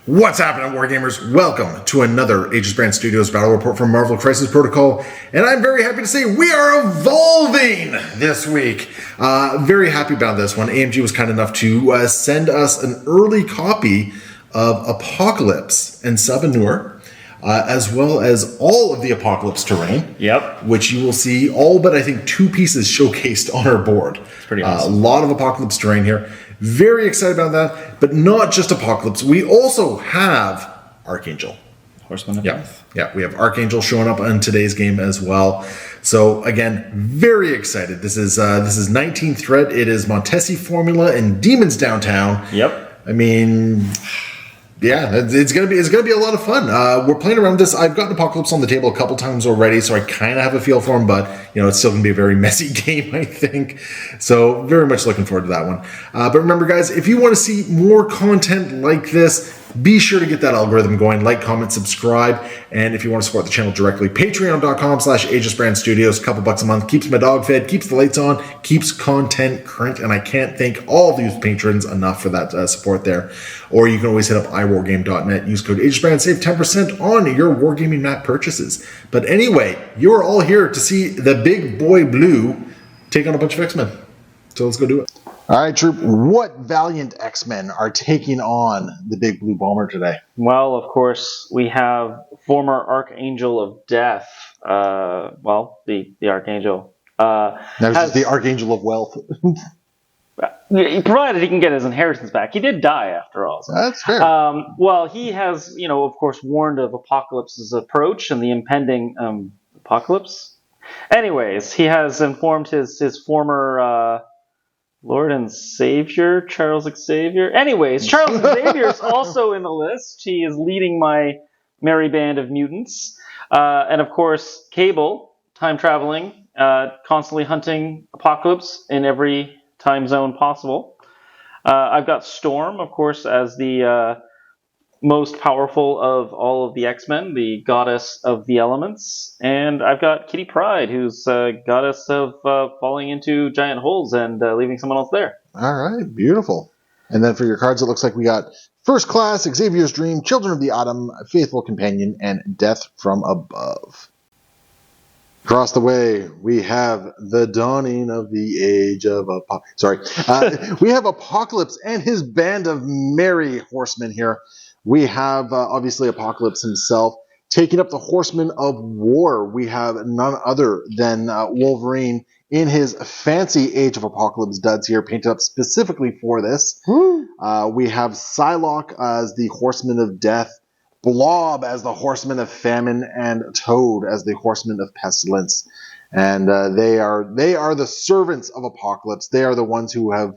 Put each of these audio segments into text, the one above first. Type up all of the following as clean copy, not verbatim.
What's happening, Wargamers? Welcome to another Aegis Brand Studios Battle Report from Marvel Crisis Protocol, and I'm very happy to say we are evolving this week. Very happy about this one. AMG was kind enough to send us an early copy of Apocalypse and Sabanur, as well as all of the Apocalypse terrain. Yep. Which you will see all but, I think, 2 pieces showcased on our board. It's pretty awesome. A lot of Apocalypse terrain here. Very excited about that, but not just Apocalypse. We also have Archangel. Horsemen of Death. Yeah, we have Archangel showing up in today's game as well. So again, very excited. This is 19th threat. It is Montesi Formula and Demons Downtown. Yep. I mean, yeah, it's gonna be a lot of fun. We're playing around with this. I've gotten Apocalypse on the table a couple times already, so I kind of have a feel for him. But it's still gonna be a very messy game, I think. So very much looking forward to that one. But remember, guys, if you want to see more content like this, be sure to get that algorithm going. Like, comment, subscribe, and if you want to support the channel directly, patreon.com/Aegis Brand Studios. A couple bucks a month keeps my dog fed, keeps the lights on, keeps content current, and I can't thank all of these patrons enough for that support there. Or you can always hit up iwargame.net, use code AegisBrand, save 10% on your Wargaming map purchases. But anyway, you are all here to see the big boy blue take on a bunch of X-Men. So let's go do it. All right, Troop, what valiant X-Men are taking on the big blue bomber today? Well, of course, we have former Archangel of Death. The Archangel. The Archangel of Wealth. Provided he can get his inheritance back. He did die, after all. So. That's fair. He has, of course, warned of Apocalypse's approach and the impending apocalypse. Anyways, he has informed his former... Lord and Savior, Charles Xavier. Anyways, Charles Xavier is also in the list. He is leading my merry band of mutants. And of course, Cable, time traveling, constantly hunting Apocalypse in every time zone possible. I've got Storm, of course, as the most powerful of all of the X-Men, the goddess of the elements. And I've got Kitty Pryde, who's goddess of falling into giant holes and leaving someone else there. All right, beautiful. And then for your cards, it looks like we got First Class, Xavier's Dream, Children of the Autumn, Faithful Companion, and Death from Above. Across the way, we have the dawning of the age of we have Apocalypse and his band of merry horsemen here. We have, obviously, Apocalypse himself taking up the Horsemen of War. We have none other than Wolverine in his fancy Age of Apocalypse duds here, painted up specifically for this. We have Psylocke as the Horseman of Death, Blob as the Horseman of Famine, and Toad as the Horseman of Pestilence. And they are the servants of Apocalypse. They are the ones who have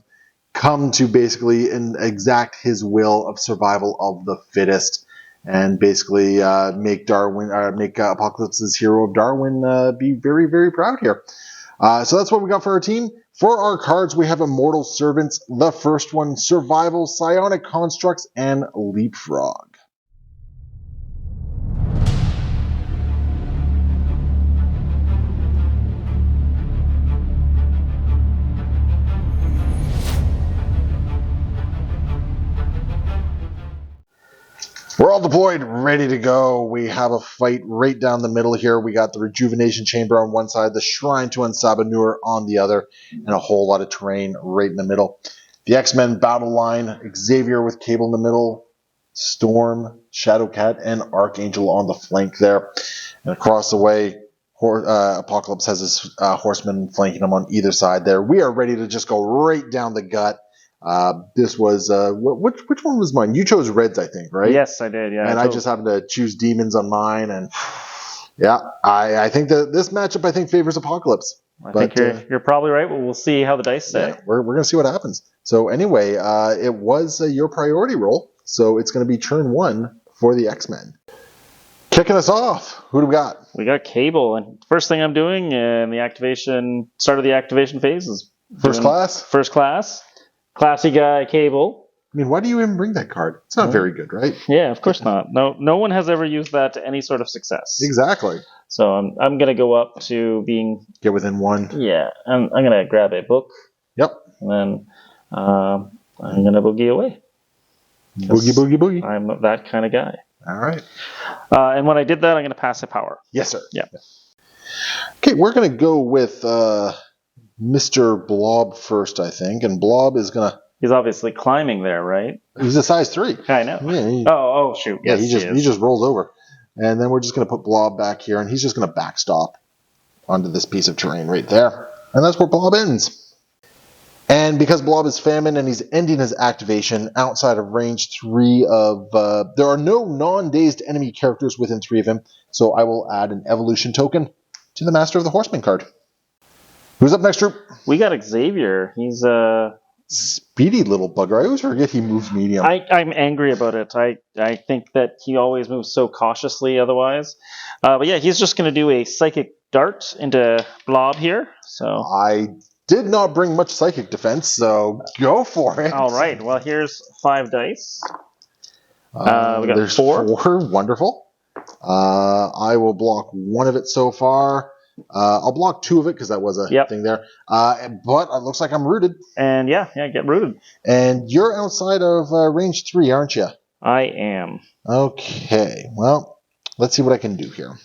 come to basically exact his will of survival of the fittest, and basically make Apocalypse's hero of Darwin be very, very proud here. So that's what we got for our team. For our cards, we have Immortal Servants. The first one, Survival, Psionic Constructs, and Leapfrog. We're all deployed, ready to go. We have a fight right down the middle here. We got the Rejuvenation Chamber on one side, the Shrine to Sabanur on the other, and a whole lot of terrain right in the middle. The X-Men battle line, Xavier with Cable in the middle, Storm, Shadowcat, and Archangel on the flank there. And across the way, Apocalypse has his horsemen flanking him on either side there. We are ready to just go right down the gut. This was which one was mine? You chose Reds, I think, right? Yes, I did. Yeah, and I just happened to choose Demons on mine, and yeah, I think that this matchup favors Apocalypse. I think you're probably right, but we'll see how the dice say. Yeah, we're gonna see what happens. So anyway, it was your priority roll, so it's gonna be turn 1 for the X-Men. Kicking us off, who do we got? We got Cable, and first thing I'm doing in the start of the activation phase is First Class. Classy guy, Cable. I mean, why do you even bring that card? It's not very good, right? Yeah, of course not. No one has ever used that to any sort of success. Exactly. So I'm going to go up to being... Get within 1. Yeah, I'm going to grab a book. Yep. And then I'm going to boogie away. Boogie, boogie, boogie. I'm that kind of guy. All right. And when I did that, I'm going to pass a power. Yes, sir. Yeah. Okay, we're going to go with Mr. Blob first, I think. And Blob is going to... He's obviously climbing there, right? He's a size 3. I know. Yeah, oh, shoot. Yes, he just rolls over. And then we're just going to put Blob back here, and he's just going to backstop onto this piece of terrain right there. And that's where Blob ends. And because Blob is famine and he's ending his activation outside of range 3 of... there are no non-dazed enemy characters within 3 of him, so I will add an evolution token to the Master of the Horsemen card. Who's up next, Troop? We got Xavier. He's speedy little bugger. I always forget he moves medium. I'm angry about it. I think that he always moves so cautiously otherwise. But yeah, he's just going to do a psychic dart into Blob here. So I did not bring much psychic defense, so go for it. All right. Well, here's 5 dice. We got there's 4. 4. Wonderful. I will block 1 of it so far. I'll block 2 of it because that was a thing there. But it looks like I'm rooted. And yeah, get rooted. And you're outside of range 3, aren't you? I am. Okay. Well, let's see what I can do here.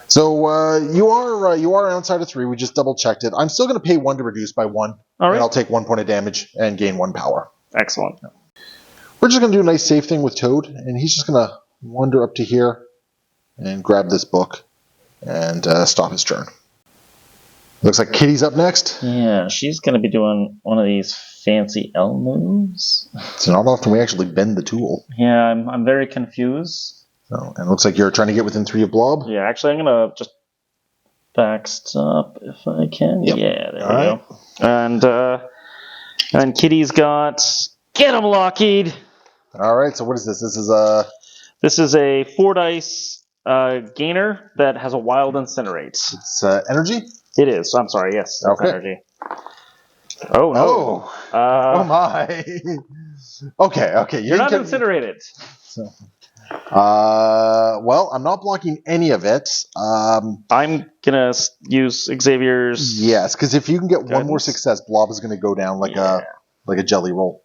So you are outside of 3. We just double checked it. I'm still going to pay 1 to reduce by 1. All right. And I'll take 1 point of damage and gain 1 power. Excellent. We're just going to do a nice safe thing with Toad, and he's just going to wander up to here and grab this book and stop his turn. Looks like Kitty's up next. Yeah, she's going to be doing one of these fancy L moves. It's not often we actually bend the tool. Yeah, I'm very confused. So, and it looks like you're trying to get within 3 of Blob. Yeah, actually, I'm going to just backstop if I can. Yep. Yeah, there we go. And Kitty's got... Get him, Lockheed! All right, so what is this? This is a 4 dice gainer that has a wild incinerate. It's energy? It is. I'm sorry, yes. Okay. Energy. Oh, no. Oh my. Okay. You're not incinerated. So, well, I'm not blocking any of it. I'm going to use Xavier's... Yes, because if you can get one more success, Blob is going to go down like a jelly roll.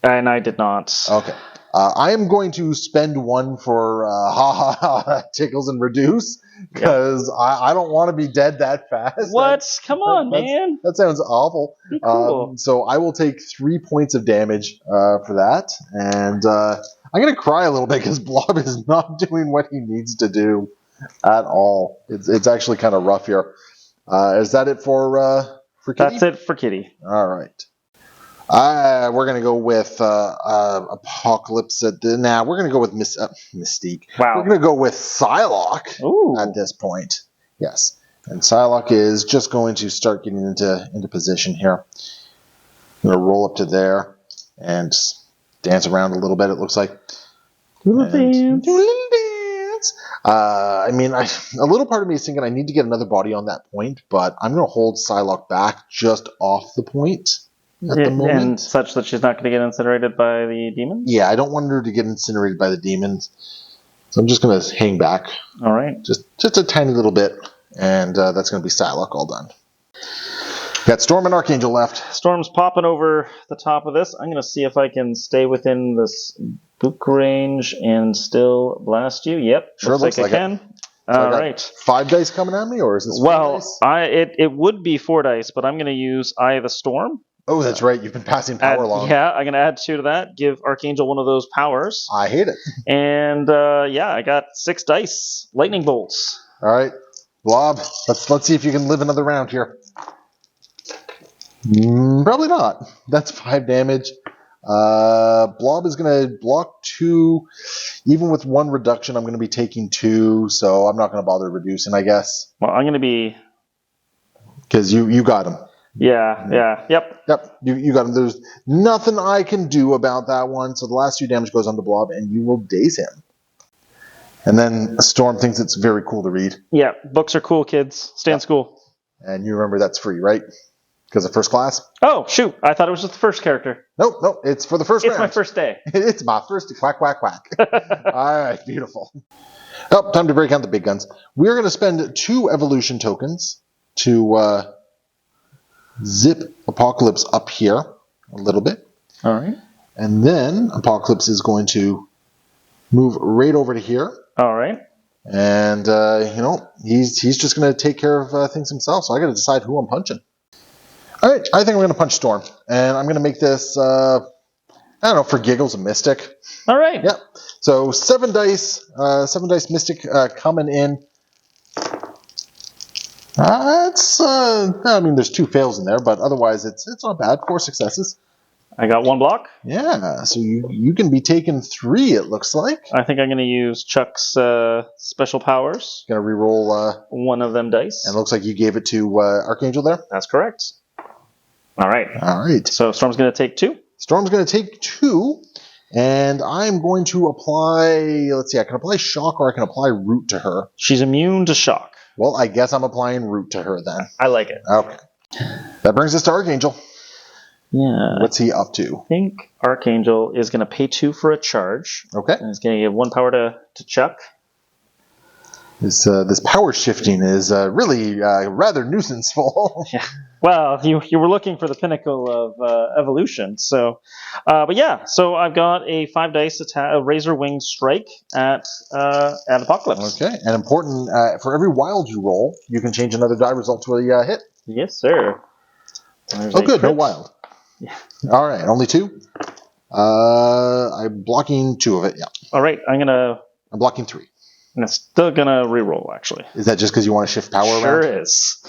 And I did not. Okay. I am going to spend 1 for tickles and reduce because I don't want to be dead that fast. What? Come on, man. That sounds awful. Be cool. So I will take 3 points of damage for that. And I'm going to cry a little bit because Blob is not doing what he needs to do at all. It's actually kind of rough here. Is that it for Kitty? That's it for Kitty. All right. We're going to go with Apocalypse. We're going to go with Mystique. Wow. We're going to go with Psylocke at this point. Yes. And Psylocke is just going to start getting into position here. I'm going to roll up to there and dance around a little bit, it looks like. Do a little dance. A little part of me is thinking I need to get another body on that point, but I'm going to hold Psylocke back just off the point. At the moment. And such that she's not going to get incinerated by the demons? Yeah, I don't want her to get incinerated by the demons. So I'm just going to hang back. All right. Just a tiny little bit. And that's going to be Psylocke all done. Got Storm and Archangel left. Storm's popping over the top of this. I'm going to see if I can stay within this book range and still blast you. Yep. Sure looks like I can. All right. 5 dice coming at me, or is this 4 dice? It would be 4 dice, but I'm going to use Eye of the Storm. Oh, that's right. You've been passing power along. Yeah, I'm going to add 2 to that. Give Archangel one of those powers. I hate it. And I got 6 dice. Lightning bolts. All right. Blob, let's see if you can live another round here. Probably not. That's 5 damage. Blob is going to block 2. Even with 1 reduction, I'm going to be taking 2, so I'm not going to bother reducing, I guess. Well, I'm going to be... Because you got him. Yeah, yep. Yep, you got him. There's nothing I can do about that one, so the last 2 damage goes on the Blob, and you will daze him. And then Storm thinks it's very cool to read. Yeah, books are cool, kids. Stay in school. And you remember that's free, right? Because of first class? Oh, shoot. I thought it was just the first character. Nope. It's for the first round. It's my first day. It's my first quack, quack, quack. All right, beautiful. Oh, time to break out the big guns. We're going to spend 2 evolution tokens to zip Apocalypse up here a little bit. All right. And then Apocalypse is going to move right over to here. All right. And, he's just going to take care of things himself. So I got to decide who I'm punching. All right, I think I'm going to punch Storm. And I'm going to make this, for giggles, a Mystic. All right. Yep. So 7 dice Mystic coming in. There's 2 fails in there, but otherwise it's not bad. 4 successes. I got 1 block. Yeah, so you can be taking 3, it looks like. I think I'm going to use Chuck's special powers. Going to reroll 1 of them dice. And it looks like you gave it to Archangel there. That's correct. All right. All right. So Storm's going to take 2. Storm's going to take 2, and I'm going to apply, let's see, I can apply Shock or I can apply Root to her. She's immune to shock. Well, I guess I'm applying Root to her then. I like it. Okay. That brings us to Archangel. Yeah. What's he up to? I think Archangel is going to pay 2 for a charge. Okay. And he's going to give 1 power to Chuck. This power shifting is really rather nuisanceful. Yeah. Well, you were looking for the pinnacle of evolution, so, but yeah. So I've got a 5 dice attack, a razor wing strike at Apocalypse. Okay, and important for every wild you roll, you can change another die result to a hit. Yes, sir. There's good, crit. no wild. Yeah. All right, only 2. I'm blocking 2 of it. Yeah. All right, I'm blocking 3. And it's still gonna reroll, actually. Is that just because you want to shift power around? Sure is.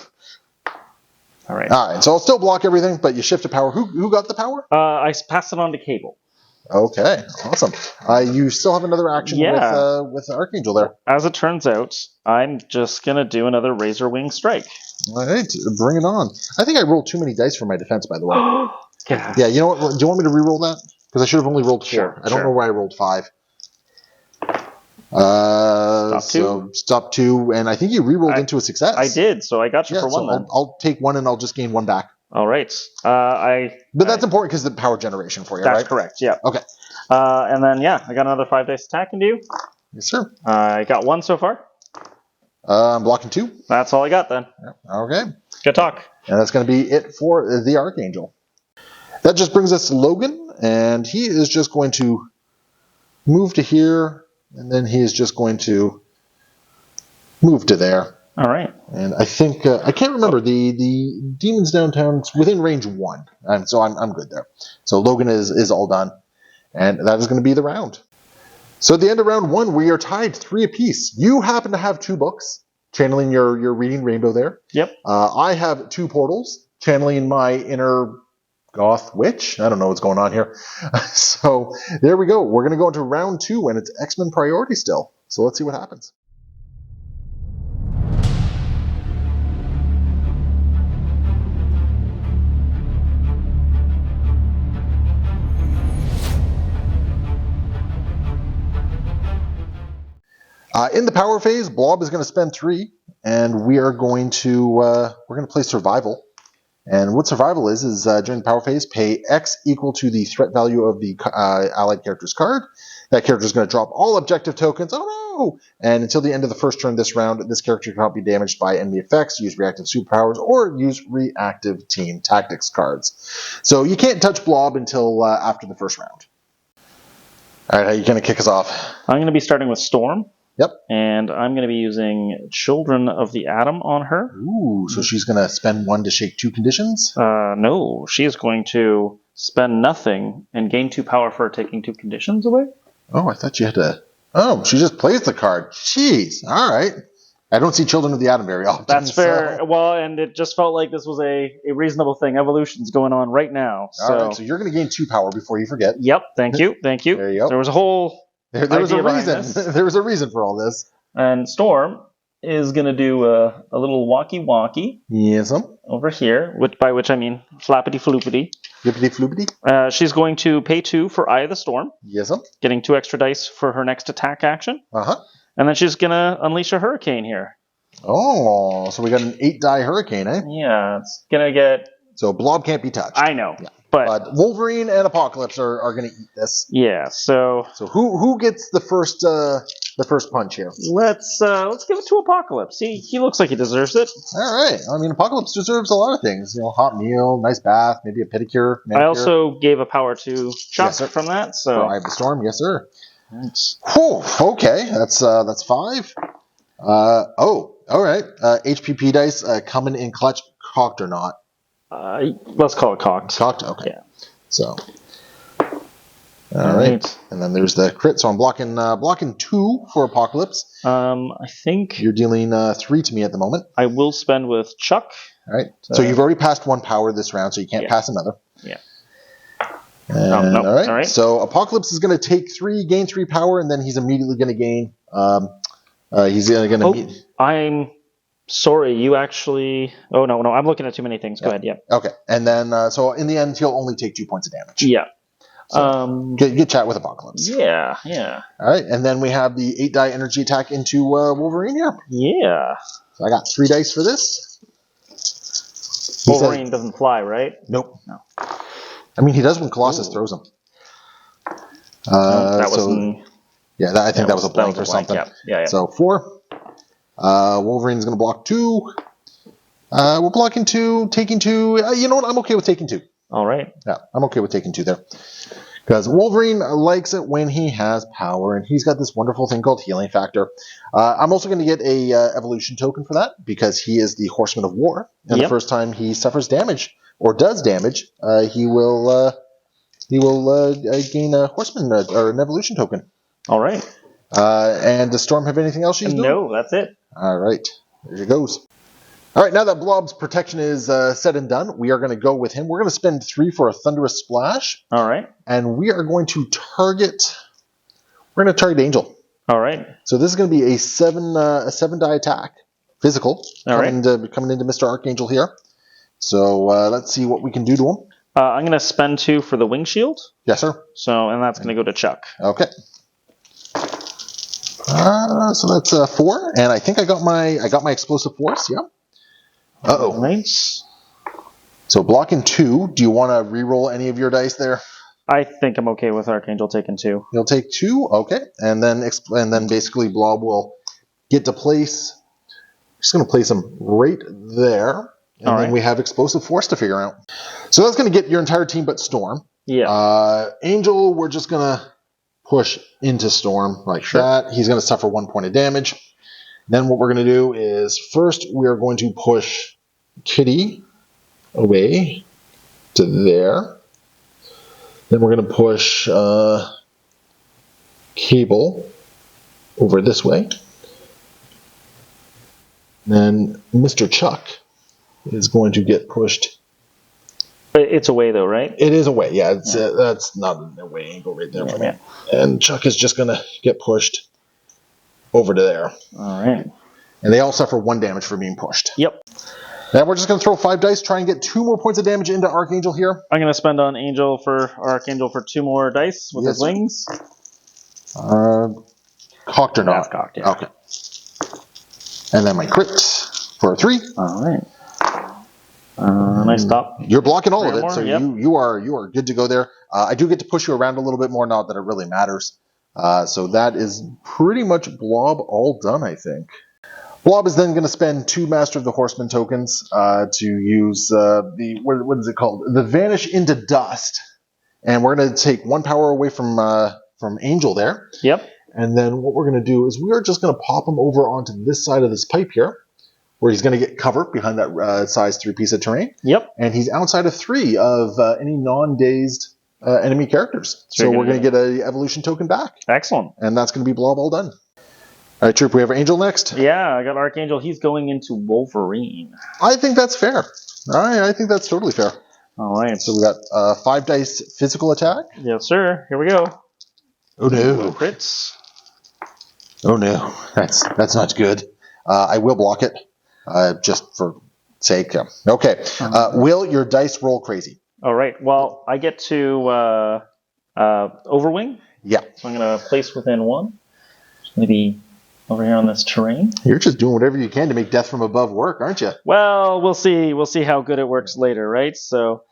All right. All right, so I'll still block everything, but you shift to power. Who got the power? I passed it on to Cable. Okay, awesome. You still have another action with Archangel there. As it turns out, I'm just gonna do another razor wing strike. All right, bring it on. I think I rolled too many dice for my defense, by the way. Yeah. Yeah, you know what? Do you want me to re-roll that? Because I should have only rolled 4. Sure, I don't know why I rolled 5. Stop 2, and I think you re-rolled into a success. I did, so I got you for 1 then. I'll take 1 and I'll just gain 1 back. All right. But that's important because the power generation for you, right? That's correct, yeah. Okay. And then, I got another 5 dice attack into you. Yes, sir. I got 1 so far. I'm blocking 2. That's all I got then. Okay. Good talk. And that's going to be it for the Archangel. That just brings us to Logan, and he is just going to move to here, and then he is just going to move to there. All right. And I think, I can't remember, the demons downtown's within range 1, and so I'm good there. So Logan is all done, and that is going to be the round. So at the end of round 1, we are tied 3 apiece. You happen to have 2 books, channeling your reading rainbow there. Yep. I have 2 portals, channeling my inner goth witch. I don't know what's going on here. So there we go. We're going to go into round 2, and it's X-Men priority still. So let's see what happens. In the power phase, Blob is going to spend 3, and we are going to play survival. And what survival is during the power phase, pay X equal to the threat value of the allied character's card. That character is going to drop all objective tokens. Oh no! And until the end of the first turn this round, this character cannot be damaged by enemy effects, use reactive superpowers, or use reactive team tactics cards. So you can't touch Blob until after the first round. All right, how are you going to kick us off? I'm going to be starting with Storm. Yep. And I'm going to be using Children of the Atom on her. Ooh, so she's going to spend 1 to shake 2 conditions? No, she is going to spend nothing and gain 2 power for taking 2 conditions away. Oh, I thought you had to... Oh, she just plays the card. Jeez, all right. I don't see Children of the Atom very often. That's fair. So. Well, and it just felt like this was a reasonable thing. Evolution's going on right now. All right, so you're going to gain 2 power before you forget. Yep, thank you. There you go. There was a whole... There was a reason. There was a reason for all this. And Storm is going to do a little walkie-walkie. Yes, over here, by which I mean flappity-floopity. Flippity-floopity. She's going to pay 2 for Eye of the Storm. Yes, getting 2 extra dice for her next attack action. Uh-huh. And then she's going to unleash a hurricane here. Oh, so we got an 8-die hurricane, eh? Yeah, it's going to get... So Blob can't be touched. I know. Yeah. But Wolverine and Apocalypse are going to eat this. Yeah. So who gets the first punch here? Let's give it to Apocalypse. He looks like he deserves it. All right. I mean, Apocalypse deserves a lot of things. Hot meal, nice bath, maybe a pedicure. Manicure. I also gave a power to Chuck from that. So I have the storm. Yes, sir. Thanks. Whew, okay, that's 5. All right. HPP dice coming in clutch, cocked or not? Let's call it cocked. Cocked. Okay. Yeah. So. All right. And then there's the crit. So I'm blocking 2 for Apocalypse. I think you're dealing 3 to me at the moment. I will spend with Chuck. All right. So you've already passed 1 power this round, so you can't pass another. Yeah. And, all right. So Apocalypse is going to take 3, gain 3 power, and then he's immediately going to gain. He's going to. I'm sorry. You actually. Oh no, I'm looking at too many things. Go ahead. Yeah. Okay. And then so in the end, he'll only take 2 points of damage. Yeah. So, good chat with Apocalypse. Yeah. All right, and then we have the 8-die energy attack into Wolverine here. Yeah. So I got 3 dice for this. Wolverine doesn't fly, right? Nope. No. I mean, he does when Colossus throws him. That wasn't. Yeah, I think that was a blank or something. Yeah. So 4. Wolverine's going to block 2. We're blocking 2, taking 2. You know what? I'm okay with taking 2. All right. Yeah, I'm okay with taking 2 there. Because Wolverine likes it when he has power, and he's got this wonderful thing called Healing Factor. I'm also going to get a evolution token for that, because he is the Horseman of War. And the first time he suffers damage, or does damage, he will gain a Horseman or an evolution token. All right. And does Storm have anything else she's doing? No, that's it. All right. There she goes. All right, now that Blob's protection is said and done, we are going to go with him. We're going to spend 3 for a Thunderous Splash. All right. And we are going to target... We're going to target Angel. All right. So this is going to be a 7-die attack. Physical. Coming into Mr. Archangel here. So let's see what we can do to him. I'm going to spend 2 for the Wing Shield. Yes, sir. So, and that's going to go to Chuck. Okay. So that's 4. And I think I got my Explosive Force, yeah. Uh-oh. Nice. So blocking 2. Do you want to re-roll any of your dice there? I think I'm okay with Archangel taking 2. He'll take 2, okay. And then basically Blob will get to place. Just going to place him right there. And then we have Explosive Force to figure out. So that's going to get your entire team but Storm. Yeah. Angel, we're just going to push into Storm like that. He's going to suffer 1 point of damage. Then what we're going to do is first we are going to push Kitty away to there. Then we're going to push Cable over this way. Then Mr. Chuck is going to get pushed. It's away though, right? It is away. Yeah, it's that's not an away angle right there. Yeah. And Chuck is just going to get pushed over to there. All right. And they all suffer 1 damage for being pushed. Yep. Now we're just going to throw 5 dice, try and get 2 more points of damage into Archangel here. I'm going to spend on Archangel for 2 more dice with his wings. Cocked or not? That's cocked, yeah. Okay. And then my crit for 3. All right. Nice stop. You're blocking all of it, so yep. you are good to go there. I do get to push you around a little bit more, not that it really matters. So that is pretty much Blob all done, I think. Blob is then going to spend 2 Master of the Horseman tokens to use what is it called? The Vanish into Dust. And we're going to take 1 power away from Angel there. Yep. And then what we're going to do is we are just going to pop him over onto this side of this pipe here, where he's going to get cover behind that size 3 piece of terrain. Yep. And he's outside of 3 of any non-dazed enemy characters. So we're going to get an evolution token back. Excellent. And that's going to be Blob all done. All right, Troop, we have Angel next. Yeah, I got Archangel. He's going into Wolverine. I think that's fair. All right, I think that's totally fair. All right. So we got 5 dice physical attack. Yes, sir. Here we go. Oh, no. Crits. Oh, no. That's not good. I will block it, just for sake. Okay. Will your dice roll crazy? All right. Well, I get to overwing. Yeah. So I'm going to place within 1. Maybe over here on this terrain. You're just doing whatever you can to make death from above work, aren't you? Well, we'll see. We'll see how good it works later, right? So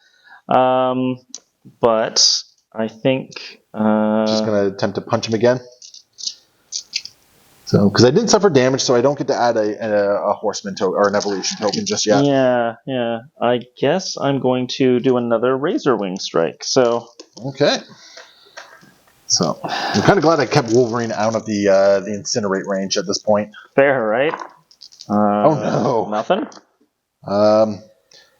But I think Just going to attempt to punch him again. So, because I didn't suffer damage, so I don't get to add a horseman token or an evolution token just yet. Yeah. I guess I'm going to do another razor wing strike. So okay. So I'm kind of glad I kept Wolverine out of the incinerate range at this point. Fair, right? Oh no! Nothing.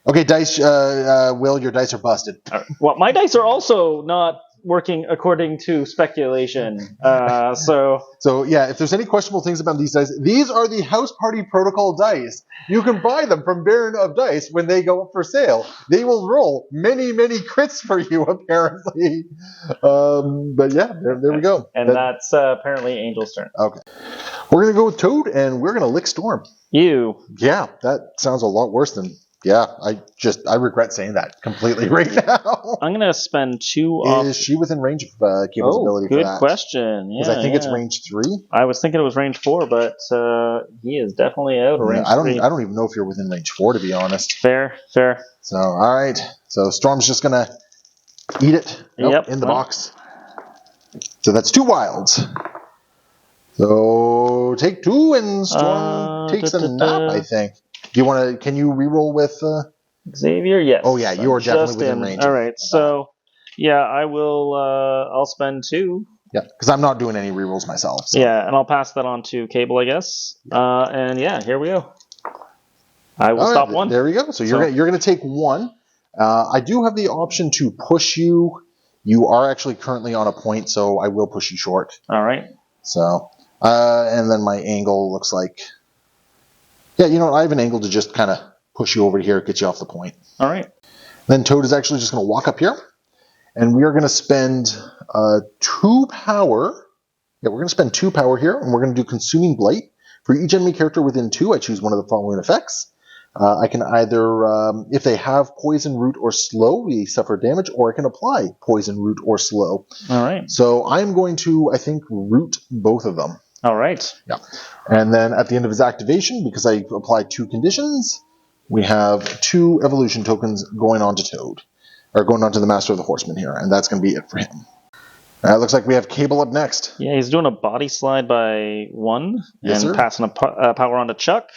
Okay, dice. Will, your dice are busted. Well, my dice are also not working according to speculation. So yeah, if there's any questionable things about these dice, these are the House Party Protocol dice. You can buy them from Baron of Dice when they go up for sale. They will roll many, many crits for you, apparently. But yeah, there we go. And that's apparently Angel's turn. Okay. We're going to go with Toad, and we're going to lick Storm. You. Yeah, that sounds a lot worse than... Yeah, I regret saying that completely right now. I'm going to spend 2 Is she within range of Cable's ability for that? Good question. Yeah, Because I think it's range 3. I was thinking it was range 4, but he is definitely out of range 3. I don't even know if you're within range 4, to be honest. Fair. So, all right. So Storm's just going to eat it in the box. So that's 2 wilds. So take 2, and Storm takes a nap, I think. Do you want to? Can you reroll with Xavier? Yes. Oh yeah, you are definitely within range. All right, so yeah, I will. I'll spend 2. Yeah, because I'm not doing any rerolls myself. So. Yeah, and I'll pass that on to Cable, I guess. And yeah, here we go. I will stop 1. There we go. So you're going to take 1. I do have the option to push you. You are actually currently on a point, so I will push you short. All right. So and then my angle looks like. Yeah, you know what? I have an angle to just kind of push you over here, get you off the point. All right. Then Toad is actually just going to walk up here, and we are going to spend 2 power. Yeah, we're going to spend 2 power here, and we're going to do Consuming Blight. For each enemy character within 2, I choose one of the following effects. I can either, if they have Poison, Root, or Slow, we suffer damage, or I can apply Poison, Root, or Slow. All right. So I'm going to, I think, root both of them. All right. Yeah. And then at the end of his activation, because I applied 2 conditions, we have 2 evolution tokens going on to Toad. Or going on to the Master of the Horsemen here. And that's going to be it for him. It looks like we have Cable up next. Yeah, he's doing a body slide by 1. Yes, and sir. Passing a power on to Chuck.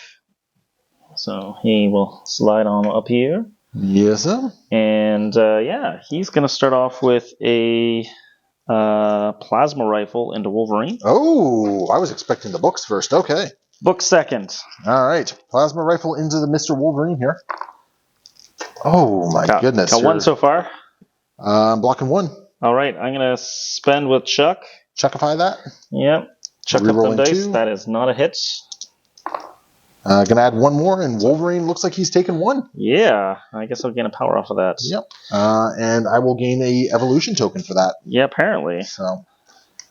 So he will slide on up here. Yes, sir. And yeah, he's going to start off with a... plasma rifle into Wolverine. Oh, I was expecting the books first. Okay. Book second. All right. Plasma rifle into the Mr. Wolverine here. Oh, my goodness. Got 1 so far. I'm blocking 1. All right. I'm going to spend with Chuck. Chuckify that. Yep. Chuck up them dice. 2. That is not a hit. Going to add 1 more, and Wolverine looks like he's taken 1. Yeah. I guess I'll gain a power off of that. Yep. And I will gain a evolution token for that. Yeah, apparently. So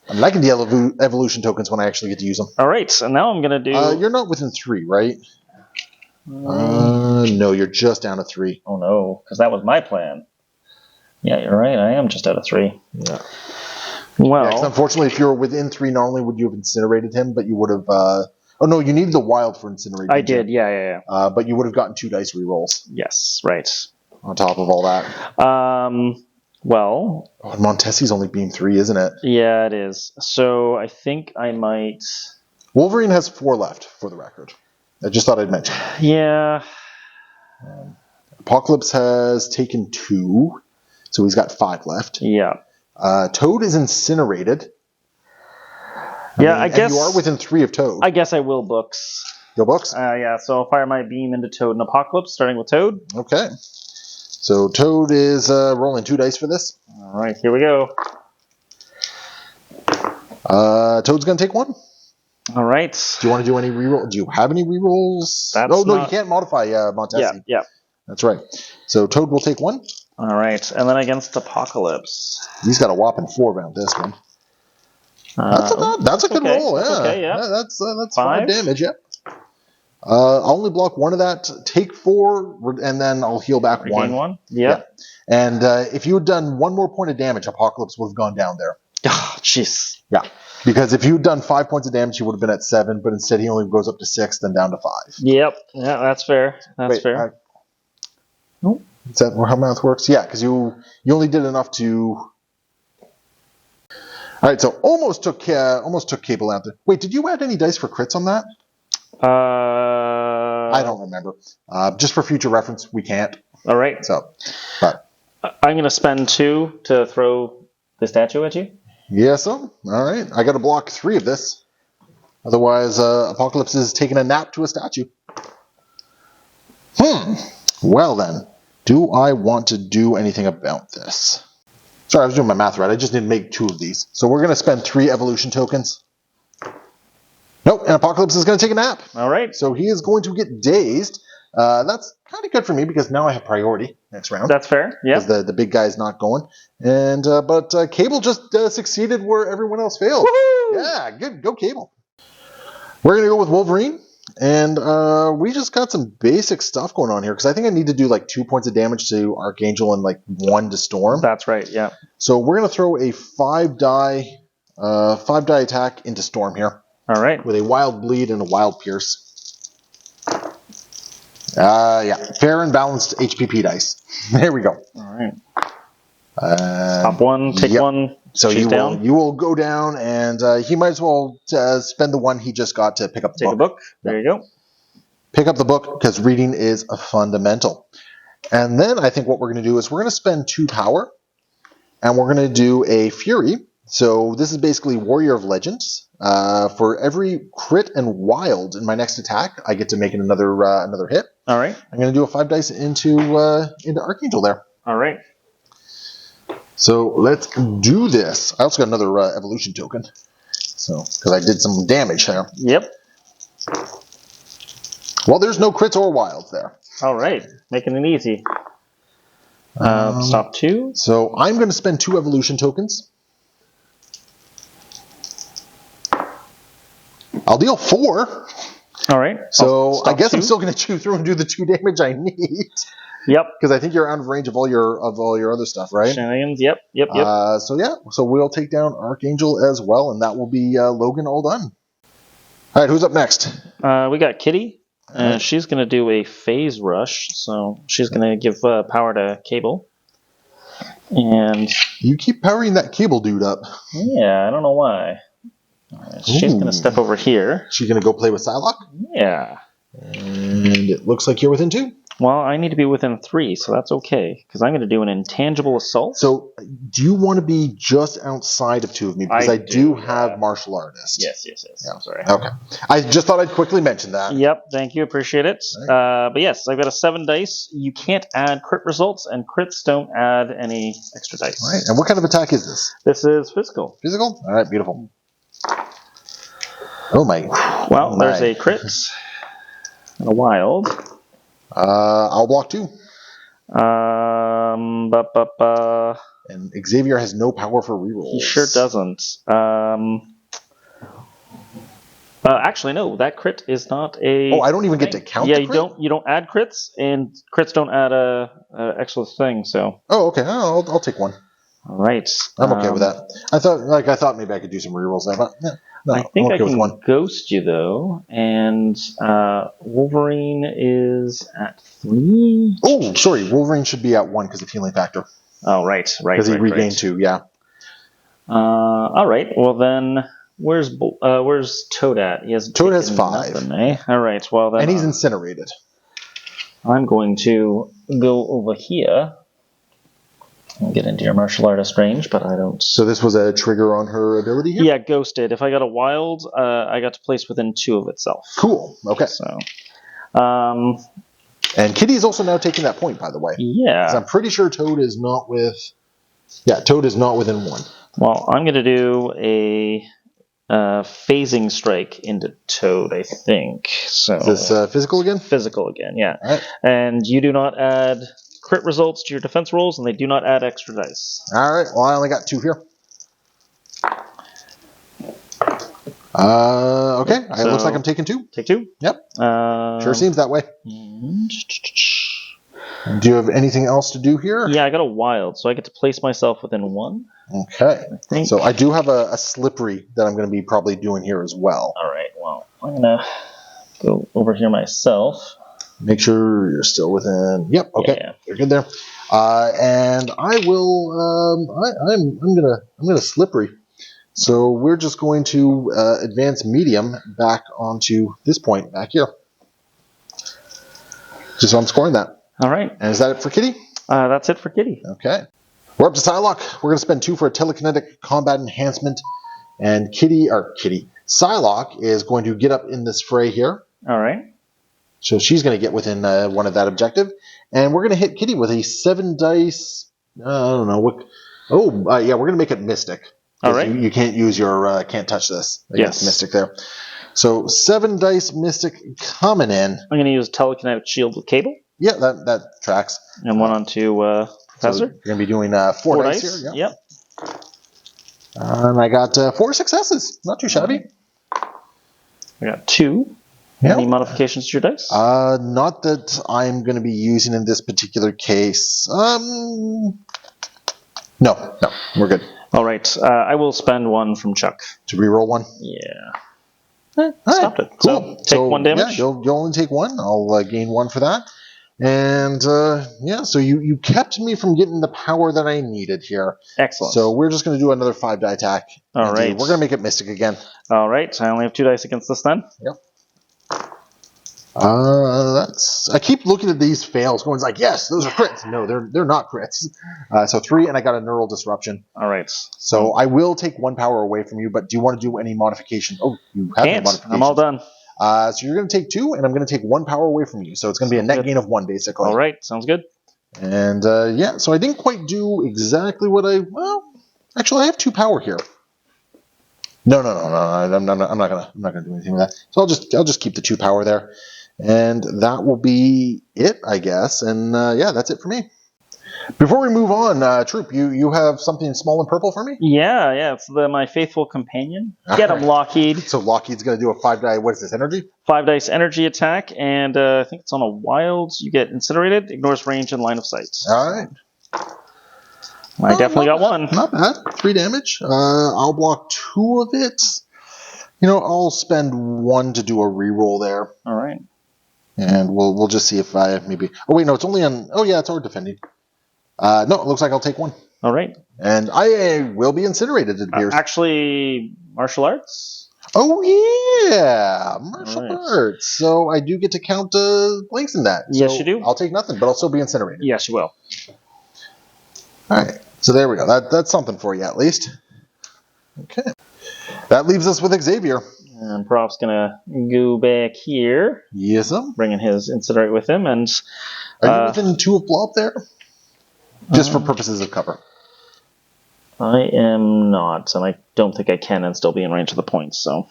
I'm liking the evolution tokens when I actually get to use them. All right. So now I'm going to do... You're not within 3, right? No, you're just down to 3. Oh, no. Because that was my plan. Yeah, you're right. I am just out of 3. Yeah. Well... Yeah, unfortunately, if you were within 3, not only would you have incinerated him, but you would have... Oh, no, you needed the wild for incinerate. I did, yeah. But you would have gotten 2 dice rerolls. Yes, right. On top of all that. Well... Oh, and Montesi's only beam 3, isn't it? Yeah, it is. So I think I might... Wolverine has 4 left, for the record. I just thought I'd mention. Yeah. Apocalypse has taken 2, so he's got 5 left. Yeah. Toad is incinerated. I guess you are within 3 of Toad. I guess I will books. Your books? Yeah, so I'll fire my beam into Toad and Apocalypse, starting with Toad. Okay. So Toad is rolling 2 dice for this. All right, here we go. Toad's going to take 1. All right. Do you want to do any reroll? Do you have any rerolls? No, you can't modify Montesi. Yeah. That's right. So Toad will take 1. All right, and then against Apocalypse. He's got a whopping 4 around this one. That's a good roll. Yeah. Okay, yeah. That's 5 damage. Yeah. I'll only block 1 of that. Take 4, and then I'll heal back 1. 1. Yeah. And if you had done 1 more point of damage, Apocalypse would have gone down there. Oh, jeez. Yeah. Because if you had done 5 points of damage, he would have been at 7. But instead, he only goes up to 6, then down to 5. Yep. Yeah, that's fair. That's fair. Is that how math works? Yeah, because you only did enough to. All right, so almost took Cable out there. Wait, did you add any dice for crits on that? I don't remember. Just for future reference, we can't. All right. So, but I'm going to spend 2 to throw the statue at you. Yes, all right. I got to block 3 of this. Otherwise, Apocalypse is taking a nap to a statue. Well then, do I want to do anything about this? Sorry, I was doing my math right. I just need to make 2 of these. So we're going to spend 3 evolution tokens. Nope, and Apocalypse is going to take a nap. All right. So he is going to get dazed. That's kind of good for me because now I have priority next round. That's fair. Yeah. Because the big guy's not going. And but Cable just succeeded where everyone else failed. Woohoo! Yeah, good. Go Cable. We're going to go with Wolverine. And we just got some basic stuff going on here because I think I need to do like 2 points of damage to Archangel and like 1 to Storm. That's right. Yeah. So we're going to throw a 5-die attack into Storm here. All right. With a Wild Bleed and a Wild Pierce. Yeah, fair and balanced HPP dice. There we go. All right. Top 1, take 1. So you will go down, and he might as well spend the 1 he just got to pick up the book. Take a book. There you go. Pick up the book because reading is a fundamental. And then I think what we're going to do is we're going to spend 2 power, and we're going to do a Fury. So this is basically Warrior of Legends. For every crit and wild in my next attack, I get to make it another hit. All right. I'm going to do a 5 dice into Archangel there. All right. So let's do this. I also got another evolution token. So because I did some damage there. Yep. Well, there's no crits or wilds there. All right. Making it easy. Stop 2. So I'm going to spend 2 evolution tokens. I'll deal 4. All right. So I guess 2. I'm still going to chew through and do the 2 damage I need. Yep. Because I think you're out of range of all your other stuff, right? Shenanigans. Yep. So we'll take down Archangel as well, and that will be Logan all done. All right, who's up next? We got Kitty. She's going to do a phase rush, so she's going to give power to Cable. And you keep powering that Cable dude up. Yeah, I don't know why. She's going to step over here. She's going to go play with Psylocke? Yeah. And it looks like you're within 2. Well, I need to be within 3, so that's okay, because I'm going to do an intangible assault. So, do you want to be just outside of 2 of me? Because I do have martial artist. Yes. Yeah. I'm sorry. Okay. I just thought I'd quickly mention that. Yep, thank you, appreciate it. Right. But yes, I've got a 7 dice. You can't add crit results, and crits don't add any extra dice. All right, and what kind of attack is this? This is physical. Physical? All right, beautiful. Oh my. Well, there's a crit and a wild. I'll block 2. And Xavier has no power for rerolls. He sure doesn't. Actually, no. That crit is not a. Oh, I don't even get to count. Yeah, the crit? you don't add crits, and crits don't add a extra thing. So. Oh, okay. I'll take 1. All right. I'm okay with that. I thought maybe I could do some rerolls there, but yeah. No, I think I'm okay I can with 1. ghost you though, and Wolverine is at 3. Oh, sorry, Wolverine should be at 1 because of healing factor. Oh, right. Because he regained 2, yeah. All right. Well then, where's Toad at? Toad has 5. Nothing, eh? All right. Well then, and he's incinerated. I'm going to go over here. I'll get into your martial artist range, but I don't. So this was a trigger on her ability here? Yeah, ghosted. If I got a wild, I got to place within 2 of itself. Cool. Okay. So, and Kitty is also now taking that point, by the way. Yeah. I'm pretty sure Toad is not with. Yeah, Toad is not within 1. Well, I'm going to do a phasing strike into Toad, I think. So. Is this physical again? Physical again, yeah. All right. And you do not add crit results to your defense rolls, and they do not add extra dice. All right. Well, I only got 2 here. Okay. It looks like I'm taking 2. Take 2? Yep. Sure seems that way. Do you have anything else to do here? Yeah, I got a wild, so I get to place myself within 1. Okay. So I do have a slippery that I'm going to be probably doing here as well. All right. Well, I'm going to go over here myself. Make sure you're still within. Yep. Okay. Yeah. You're good there. And I will. I'm gonna slippery. So we're just going to advance medium back onto this point back here. Just so I'm scoring that. All right. And is that it for Kitty? That's it for Kitty. Okay. We're up to Psylocke. We're going to spend 2 for a telekinetic combat enhancement. And Psylocke is going to get up in this fray here. All right. So she's going to get within one of that objective. And we're going to hit Kitty with a 7 dice. I don't know. Yeah, we're going to make it Mystic. All right. You can't use your can't touch this against Mystic there. So 7 dice Mystic coming in. I'm going to use telekinetic shield with cable. Yeah, that tracks. And one onto Professor. So you're going to be doing 4 dice here. Yeah. Yep. And I got 4 successes. Not too shabby. I got 2. Yep. Any modifications to your dice? Not that I'm going to be using in this particular case. No, we're good. All right. I will spend 1 from Chuck. To reroll 1? Yeah. Stopped it. Cool. So take 1 damage? Yeah, you'll only take 1. I'll gain 1 for that. And so you kept me from getting the power that I needed here. Excellent. So we're just going to do another 5 die attack. All right. We're going to make it Mystic again. All right. So I only have 2 dice against this then. Yep. I keep looking at these fails, going like, yes, those are crits. No, they're not crits. So 3, and I got a neural disruption. All right. So I will take 1 power away from you, but do you want to do any modification? Oh, you have no modification. I'm all done. So you're going to take 2, and I'm going to take 1 power away from you. So it's going to be a net gain of 1, basically. All right. Sounds good. And so I didn't quite do exactly what actually I have 2 power here. No. I'm not gonna do anything with that. So I'll just keep the 2 power there. And that will be it, I guess. And that's it for me. Before we move on, Troop, you have something small and purple for me? Yeah. It's my faithful companion. Get him, Lockheed. So Lockheed's going to do a 5 die. What is this, energy? 5 dice energy attack, and I think it's on a wild. You get incinerated. Ignores range and line of sight. All right. I definitely got 1. Not bad. 3 damage. I'll block 2 of it. I'll spend 1 to do a reroll there. All right. And we'll just see if I maybe. Oh wait, no, it's only on. Oh yeah, it's our defending. No, it looks like I'll take 1. All right. And I will be incinerated. It appears. Actually, martial arts. Oh yeah, martial arts. So I do get to count blanks in that. Yes, so you do. I'll take nothing, but I'll still be incinerated. Yes, you will. All right. So there we go. That's something for you at least. Okay. That leaves us with Xavier. And Prof's gonna go back here. Yes, sir. Bringing his incinerate with him, and are you within 2 of Blob there? Just for purposes of cover. I am not, and I don't think I can and still be in range of the points. So,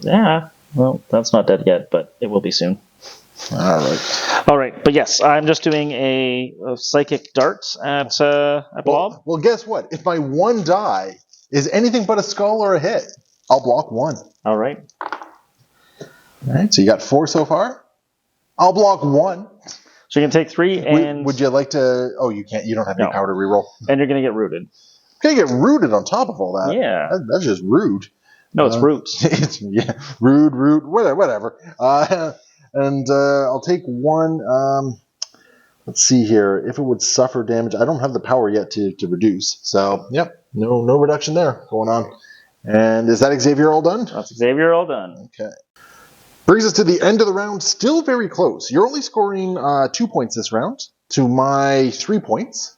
yeah. Well, that's not dead yet, but it will be soon. All right. But yes, I'm just doing a psychic dart at Blob. Well, guess what? If my 1 die is anything but a skull or a hit, I'll block 1. All right. All right. So you got 4 so far. I'll block 1. So you can take 3, and would you like to? Oh, you can't. You don't have any power to reroll. And you're gonna get rooted. You're gonna get rooted on top of all that. Yeah. That's just rude. No, it's roots. It's rude, whatever. And I'll take 1. Let's see here. If it would suffer damage, I don't have the power yet to reduce. So, yep, no reduction there going on. And is that Xavier all done? That's Xavier all done. Okay. Brings us to the end of the round. Still very close. You're only scoring 2 points this round to my 3 points.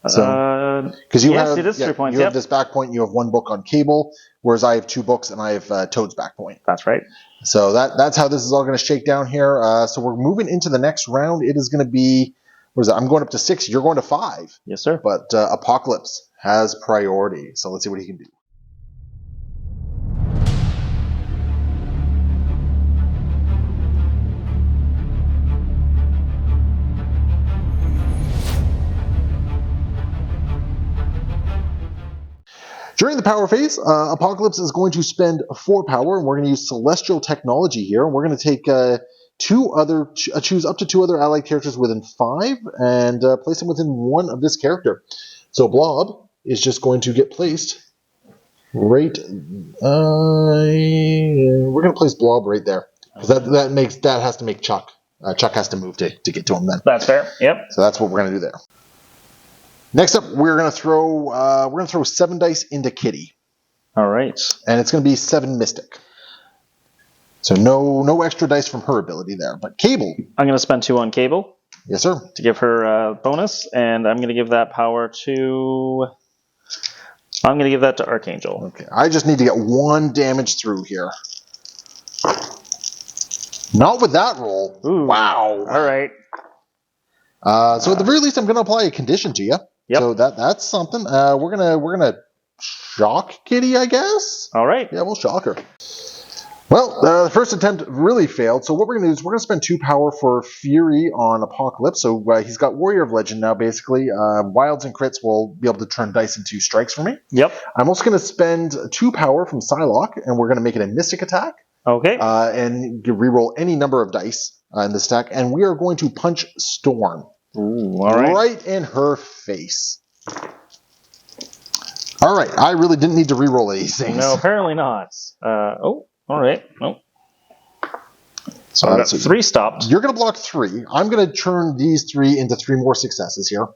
So, because yes, it is 3 points. You have this back point. You have 1 book on Cable, whereas I have 2 books and I have Toad's back point. That's right. So that's how this is all going to shake down here. So we're moving into the next round. It is going to be, what is it? I'm going up to 6. You're going to 5. Yes, sir. But Apocalypse has priority. So let's see what he can do. During the power phase, Apocalypse is going to spend 4 power, and we're going to use Celestial Technology here. And we're going to take choose up to 2 other allied characters within 5, and place them within 1 of this character. So Blob is just going to get placed right. We're going to place Blob right there, because that has to make Chuck Chuck has to move to get to him then. That's fair. Yep. So that's what we're going to do there. Next up, we're going to throw 7 dice into Kitty. All right. And it's going to be 7 Mystic. So no extra dice from her ability there. But Cable. I'm going to spend 2 on Cable. Yes, sir. To give her a bonus, and I'm going to give that power to... I'm going to give that to Archangel. Okay, I just need to get 1 damage through here. Not with that roll. Ooh. Wow. All right. So at the very least, I'm going to apply a condition to you. Yep. So that's something. We're gonna shock Kitty, I guess. All right. Yeah, we'll shock her. Well, the first attempt really failed. So what we're going to do is we're going to spend 2 power for Fury on Apocalypse. So he's got Warrior of Legend now, basically. Wilds and crits will be able to turn dice into strikes for me. Yep. I'm also going to spend 2 power from Psylocke, and we're going to make it a Mystic attack. Okay. And reroll any number of dice in this attack. And we are going to punch Storm. Ooh, all right. Right in her face. All right. I really didn't need to reroll these things. No, apparently not. All right. Nope. So I've got 3 stopped. You're going to block 3. I'm going to turn these 3 into 3 more successes here.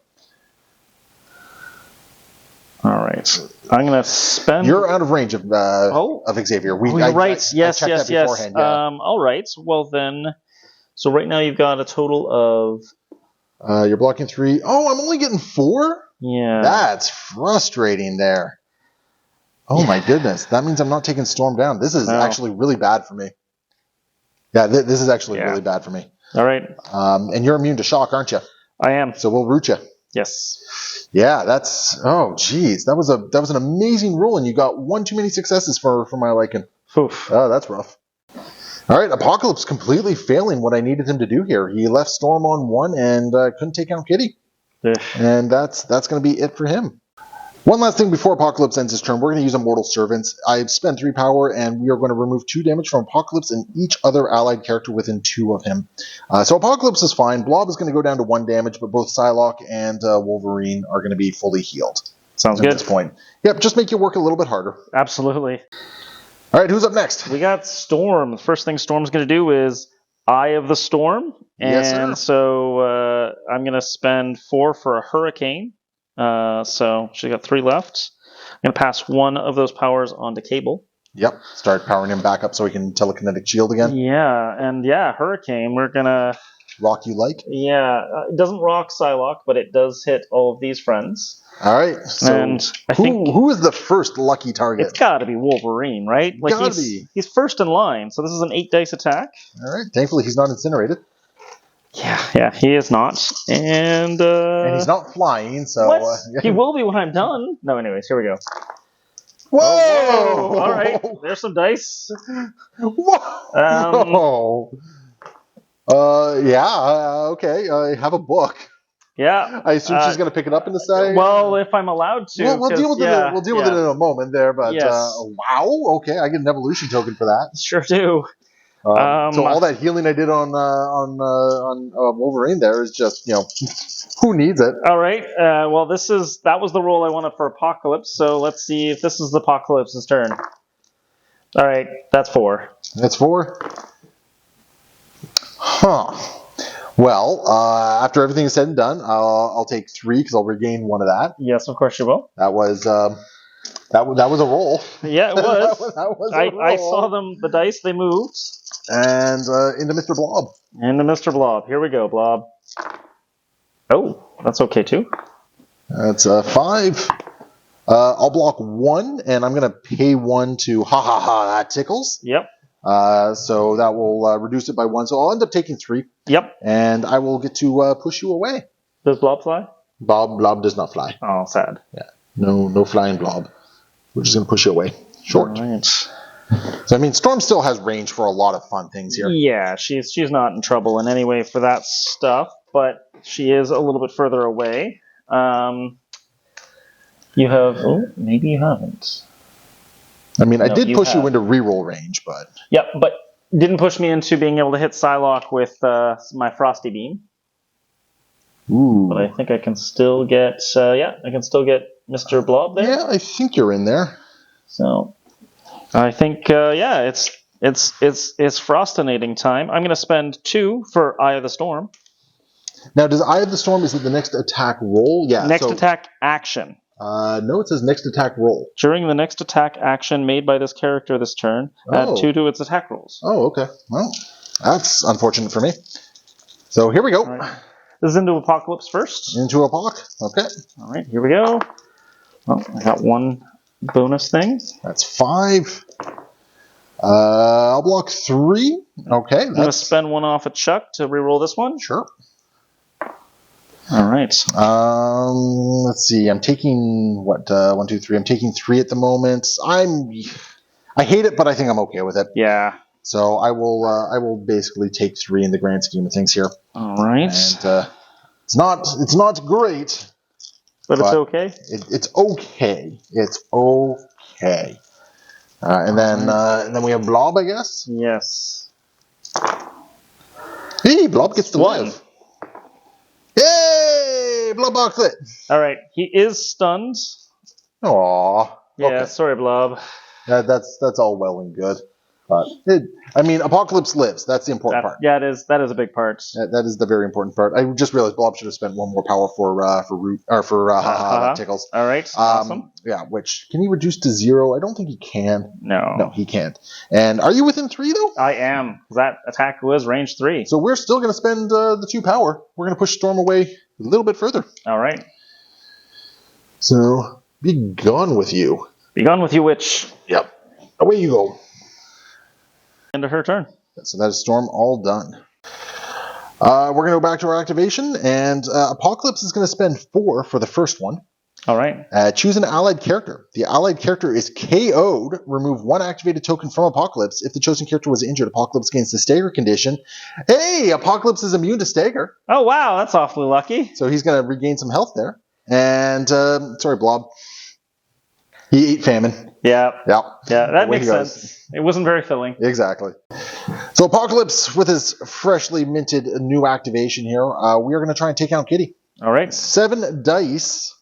All right. I'm going to spend... You're out of range of Xavier. You're right. Yes. Yeah. All right. Well, then... So right now you've got a total of... You're blocking 3. Oh, I'm only getting 4? Yeah. That's frustrating there. Oh my goodness. That means I'm not taking Storm down. This is actually really bad for me. Yeah, this is actually really bad for me. All right. And you're immune to shock, aren't you? I am. So we'll root you. Yes. Yeah, that's... Oh, geez. That was an amazing roll, and you got 1 too many successes for my liking. Oof. Oh, that's rough. All right, Apocalypse completely failing what I needed him to do here. He left Storm on 1 and couldn't take out Kitty. And that's going to be it for him. One last thing before Apocalypse ends his turn. We're going to use Immortal Servants. I've spent 3 power, and we are going to remove 2 damage from Apocalypse and each other allied character within 2 of him. So Apocalypse is fine. Blob is going to go down to 1 damage, but both Psylocke and Wolverine are going to be fully healed. Sounds good. At this point. Yep, just make you work a little bit harder. Absolutely. All right, who's up next? We got Storm. The first thing Storm's going to do is Eye of the Storm. Yes, sir. And so I'm going to spend 4 for a Hurricane. So she's got 3 left. I'm going to pass 1 of those powers onto Cable. Yep, start powering him back up so he can telekinetic shield again. Yeah, and Hurricane, we're going to... Rock you like? Yeah, it doesn't rock Psylocke, but it does hit all of these friends. All right, so and I think who is the first lucky target? It's got to be Wolverine, right? Gotta be. He's first in line, so this is an 8 dice attack. All right, thankfully he's not incinerated. Yeah, he is not. And he's not flying, so... What? He will be when I'm done. No, anyways, here we go. Whoa! Oh, all right, there's some dice. Whoa! Okay, I have a book. Yeah. I assume she's going to pick it up in the side? Well, if I'm allowed to. We'll deal with it. We'll deal with it in a moment there, but yes. Wow, okay, I get an evolution token for that. Sure do. So all that healing I did on Wolverine there is just, who needs it? All right. Well, that was the roll I wanted for Apocalypse. So let's see if this is Apocalypse's turn. All right, that's 4. That's 4. Huh. Well, after everything is said and done, I'll take 3 because I'll regain 1 of that. Yes, of course you will. That was a roll. Yeah, it was. that was a roll. I saw them. The dice, they moved. And into Mr. Blob. Into Mr. Blob. Here we go, Blob. Oh, that's okay too. That's 5. I'll block 1, and I'm going to pay 1 to that tickles. Yep. So that will reduce it by 1. So I'll end up taking 3. Yep. And I will get to push you away. Does Blob fly? Blob does not fly. Oh, sad. Yeah. No flying Blob. We're just going to push you away. Short. All right. So, I mean, Storm still has range for a lot of fun things here. Yeah, she's not in trouble in any way for that stuff, but she is a little bit further away. You have... Oh, maybe you haven't. I mean, I did push you into reroll range, but... Yep, but didn't push me into being able to hit Psylocke with my Frosty Beam. Ooh. But I think I can still get... I can still get Mr. Blob there. Yeah, I think you're in there. So... I think, it's It's frostinating time. I'm going to spend 2 for Eye of the Storm. Now, does Eye of the Storm, is it the next attack roll? Yeah. Next attack action. No, it says next attack roll. During the next attack action made by this character this turn, add 2 to its attack rolls. Oh, okay. Well, that's unfortunate for me. So here we go. Right. This is into Apocalypse first. Into Apoc. Okay. All right, here we go. Well, I got 1 bonus thing. That's 5. I'll block 3. Okay. I'm going to spend 1 off at Chuck to reroll this one. Sure. All right. Let's see. I'm taking what? 1, 2, 3. I'm taking 3 at the moment. I hate it, but I think I'm okay with it. Yeah. So I will basically take 3 in the grand scheme of things here. All right. And it's not great, but it's okay. It's okay. It's okay. And then we have Blob, I guess. Yes. Hey, Blob gets to 1. live. Yay! Blob box it. All right. He is stunned. Aww. Yeah. Okay. Sorry, Blob. That's all well and good, but Apocalypse lives. That's the important part. Yeah, that is a big part. That is the very important part. I just realized Blob should have spent 1 more power for root or for tickles. All right. Awesome. Yeah. Which can he reduce to 0? I don't think he can. No, he can't. And are you within 3 though? I am. That attack was range 3. So we're still going to spend the 2 power. We're going to push Storm away a little bit further. All right. So be gone with you. Be gone with you, witch. Yep. Away you go. Into her turn. So that is Storm all done. We're going to go back to our activation, and Apocalypse is going to spend 4 for the first one. All right. Choose an allied character. The allied character is KO'd. Remove 1 activated token from Apocalypse. If the chosen character was injured, Apocalypse gains the stagger condition. Hey, Apocalypse is immune to stagger. Oh, wow. That's awfully lucky. So he's going to regain some health there. And, sorry, Blob. He ate famine. Yeah. Yeah. Yeah, that makes sense. It wasn't very filling. Exactly. So Apocalypse, with his freshly minted new activation here, we are going to try and take out Kitty. All right. 7 dice.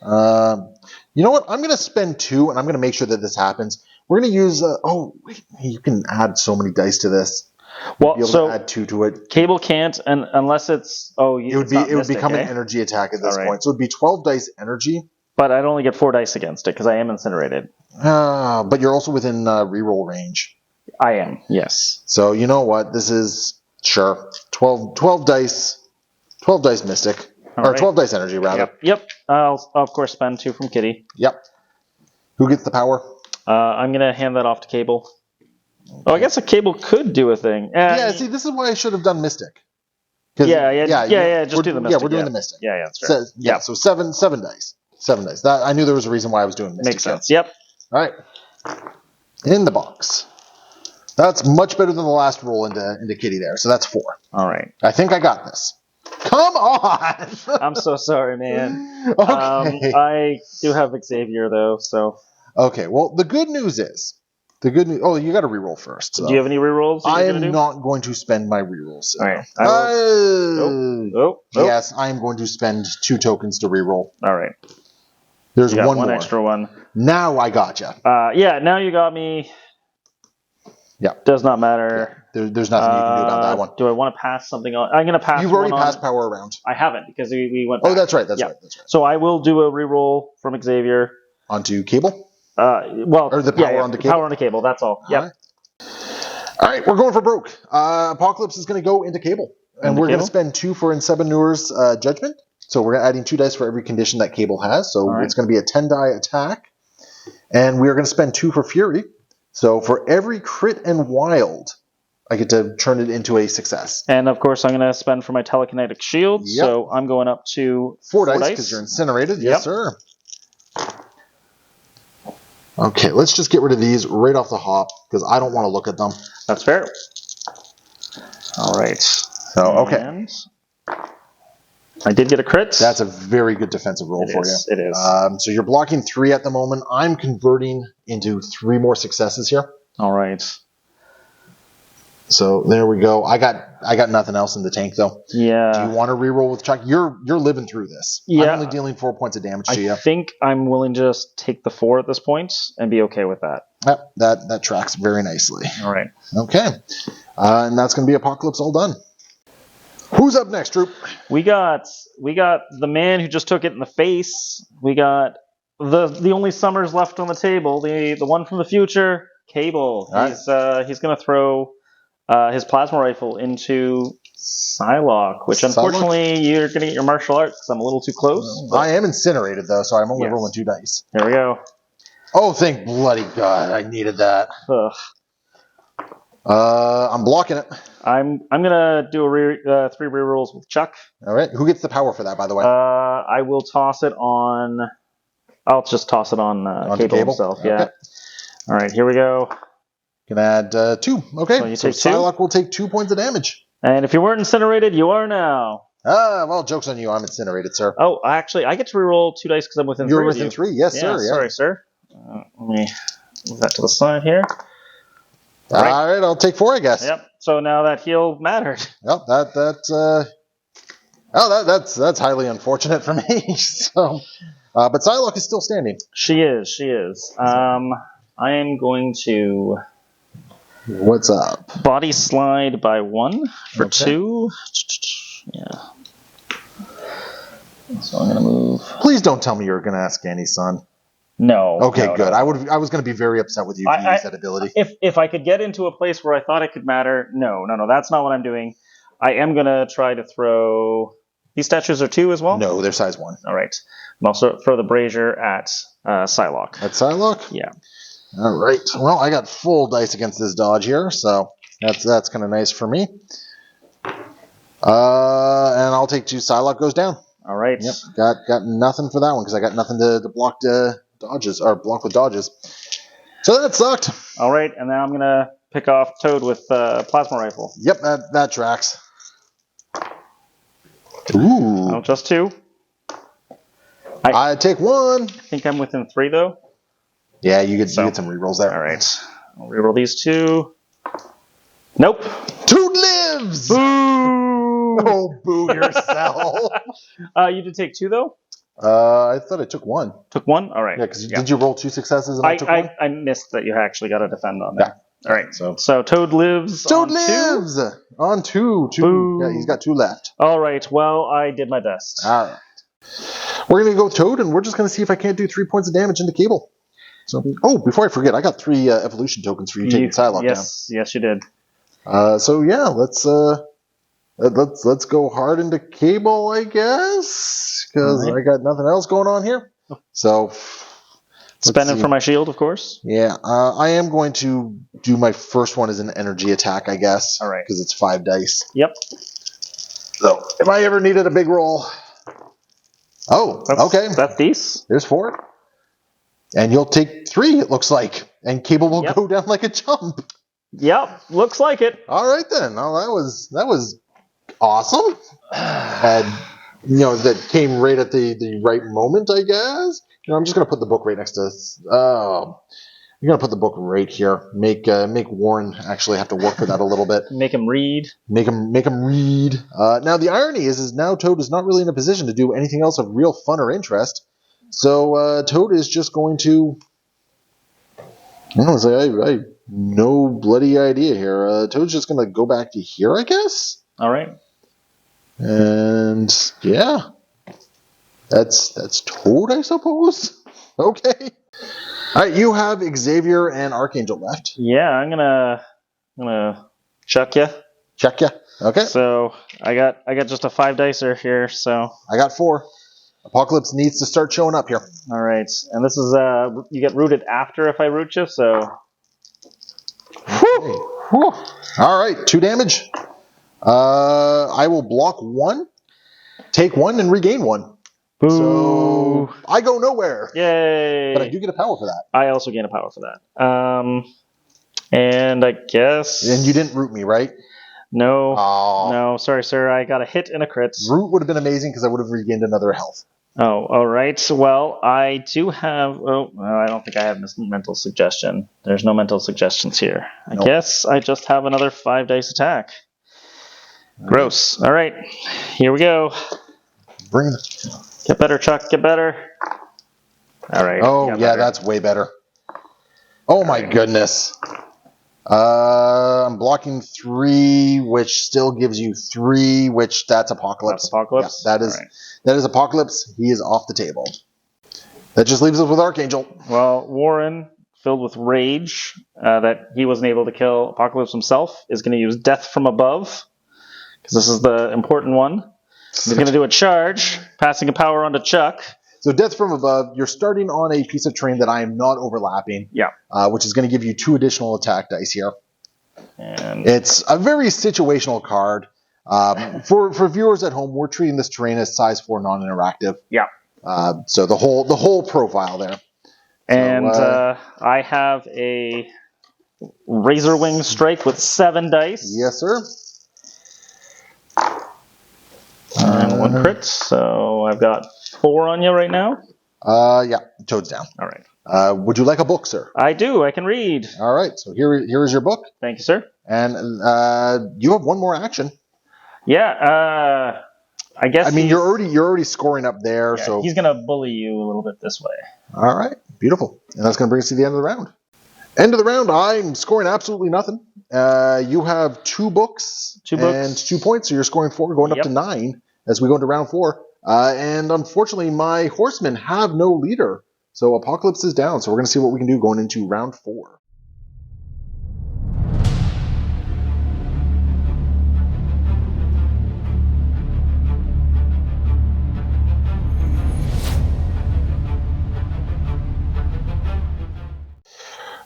You know what? I'm going to spend 2, and I'm going to make sure that this happens. We're going to use... wait, you can add so many dice to this. Well, so add 2 to it. Cable can't, and unless it's... it would become an energy attack at this point. So it would be 12 dice energy. But I'd only get 4 dice against it because I am incinerated. But you're also within reroll range. I am, yes. So you know what? This is, sure, 12 dice mystic. Or right. 12 dice energy, rather. Yep. I'll, of course, spend 2 from Kitty. Yep. Who gets the power? I'm going to hand that off to Cable. Oh, I guess a Cable could do a thing. Yeah, see, this is why I should have done mystic. Just do the mystic. Yeah, we're doing the mystic. Yeah, that's right. So 7 dice. 7 dice. That, I knew there was a reason why I was doing mystic. Makes sense, yep. All right. In the box. That's much better than the last roll into Kitty there. So that's 4. All right. I think I got this. Come on! I'm so sorry, man. Okay. I do have Xavier, though, so... Okay, well, the good news is... Oh, you got to reroll first. So. Do you have any rerolls? I am not going to spend my rerolls. So. All right. Yes, I am going to spend 2 tokens to reroll. All right. There's one more. Extra one. Now I gotcha. Now you got me. Yeah. Does not matter. Yeah. There's nothing you can do about that one. Do I want to pass something on? I'm going to pass. You've already passed power around. I haven't because we went back. Oh, that's right. That's right. So I will do a reroll from Xavier. Onto Cable? Or the power onto Cable? Power onto Cable, that's all. Yep. All right, we're going for broke. Apocalypse is going to go into Cable. And we're going to spend 2 for Insebenur's Judgment. So we're adding 2 dice for every condition that Cable has. So it's going to be a 10-die attack. And we are going to spend 2 for Fury. So for every crit and wild, I get to turn it into a success. And of course, I'm going to spend for my telekinetic shield. Yep. So I'm going up to 4 dice because you're incinerated. Yes, sir. Okay, let's just get rid of these right off the hop because I don't want to look at them. That's fair. All right. So, okay. And I did get a crit. That's a very good defensive roll for you. It is. So you're blocking 3 at the moment. I'm converting into 3 more successes here. All right. So there we go. I got nothing else in the tank though. Yeah. Do you want to reroll with Chuck? You're living through this. Yeah. I'm only dealing 4 points of damage to you. I think I'm willing to just take the 4 at this point and be okay with that. Yep, that tracks very nicely. All right. Okay. And that's going to be Apocalypse all done. Who's up next, Troop? We got the man who just took it in the face. We got the only Summers left on the table. The one from the future, Cable. He's going to throw his plasma rifle into Psylocke, which unfortunately you're going to get your martial arts because I'm a little too close. I am incinerated though, so I'm only rolling 2 dice. There we go. Oh, thank bloody God! I needed that. Ugh. I'm blocking it. I'm gonna do 3 rerolls with Chuck. All right. Who gets the power for that, by the way? I will toss it on. I'll just toss it on Cable himself. Okay. Yeah. All right. Here we go. Can add 2. Okay. So you So take 2? Psylocke will take 2 points of damage. And if you weren't incinerated, you are now. Well, joke's on you. I'm incinerated, sir. Oh, actually, I get to reroll 2 dice because I'm within 3. You're within 3. Yes, sir. Yeah. Sorry, sir. Let me move that to the side here. All right. I'll take 4, I guess. Yep. So now that heal mattered. Well, that's highly unfortunate for me. So, but Psylocke is still standing. She is. I am going to. What's up? Body slide by 1 for 2. Yeah. So I'm gonna move. Please don't tell me you're gonna ask Annie's son. No. Okay, no, good. No. I was gonna be very upset with you if you used that ability. If I could get into a place where I thought it could matter, no, that's not what I'm doing. I am gonna try to throw. These statues are 2 as well. No, they're size 1. All right. I'm also throw the brazier at Psylocke. At Psylocke? Yeah. All right. Well, I got full dice against this dodge here, so that's kind of nice for me. And I'll take 2. Psylocke goes down. All right. Yep. Got nothing for that one because I got nothing to block dodges or block with dodges. So that sucked. All right, and now I'm gonna pick off Toad with plasma rifle. Yep, that tracks. Ooh. Oh, just 2. I take 1. I think I'm within 3 though. Yeah, you get some rerolls there. All right. I'll reroll these 2. Nope. Toad lives! Boo! Oh, boo yourself. You did take 2 though? I thought I took 1. Took 1? All right. Yeah, because did you roll 2 successes and I took 1? I missed that you actually got to defend on that. Yeah. All right. So Toad lives. Toad lives! 2? On 2. Boo. Yeah, he's got 2 left. All right. Well, I did my best. All right. We're going to go Toad, and we're just going to see if I can't do 3 points of damage into Cable. So, before I forget, I got 3 evolution tokens for you taking Psylocke down. Yes, you did. So yeah, let's go hard into Cable, I guess, because I got nothing else going on here. So spending for my shield, of course. Yeah, I am going to do my first one as an energy attack, I guess. All right, because it's 5 dice. Yep. So if I ever needed a big roll, okay, that's these. There's 4, and you'll take 3. It looks like, and Cable will go down like a chump. Yep, looks like it. All right then. Oh, that was awesome. And that came right at the right moment, I guess. I'm just gonna put the book right next to. You're gonna put the book right here. Make Warren actually have to work for that a little bit. Make him read. Make him read. Now the irony is now Toad is not really in a position to do anything else of real fun or interest. So Toad is just going to. I no bloody idea here. Toad's just gonna go back to here, I guess. All right. And yeah, that's Toad, I suppose. Okay. All right, you have Xavier and Archangel left. Yeah, I'm gonna chuck you. Check ya. Okay. So I got just a 5 dicer here. So I got 4. Apocalypse needs to start showing up here. All right, and this is you get rooted after if I root you. So. Whew. All right, 2 damage. I will block 1, take 1, and regain 1. Boo. So I go nowhere. Yay! But I do get a power for that. I also gain a power for that. And I guess. And you didn't root me, right? No. Oh. No, sorry, sir. I got a hit and a crit. Root would have been amazing because I would have regained another health. Oh, all right. Well, I do have. Oh, well, I don't think I have this mental suggestion. There's no mental suggestions here. I guess I just have another 5 dice attack. Gross. All right, here we go. Bring it. Get better, Chuck. Get better. All right. Oh yeah, that's way better. Oh my goodness. I'm blocking 3, which still gives you 3, which that's Apocalypse. That's Apocalypse? Yeah, that is Apocalypse. He is off the table. That just leaves us with Archangel. Well, Warren, filled with rage that he wasn't able to kill Apocalypse himself, is going to use Death from Above, because this is the important one. He's going to do a charge, passing a power onto Chuck. So Death from Above, you're starting on a piece of terrain that I am not overlapping. Yeah. Which is going to give you 2 additional attack dice here. And it's a very situational card. For viewers at home, we're treating this terrain as size 4 non-interactive. Yeah. So the whole profile there. And I have a Razor Wing Strike with 7 dice. Yes, sir. And 1 crit, so I've got 4 on you right now. Yeah, Toad's down. All right. Would you like a book, sir? I do. I can read. All right. So here is your book. Thank you, sir. And you have 1 more action. Yeah. I guess. I mean, you're already scoring up there. Yeah, so he's gonna bully you a little bit this way. All right. Beautiful. And that's gonna bring us to the end of the round. End of the round. I'm scoring absolutely nothing. You have 2 books. 2 books and 2 points. So you're scoring 4, going up to 9 as we go into round 4. And unfortunately, my horsemen have no leader. So Apocalypse is down. So we're going to see what we can do going into round 4.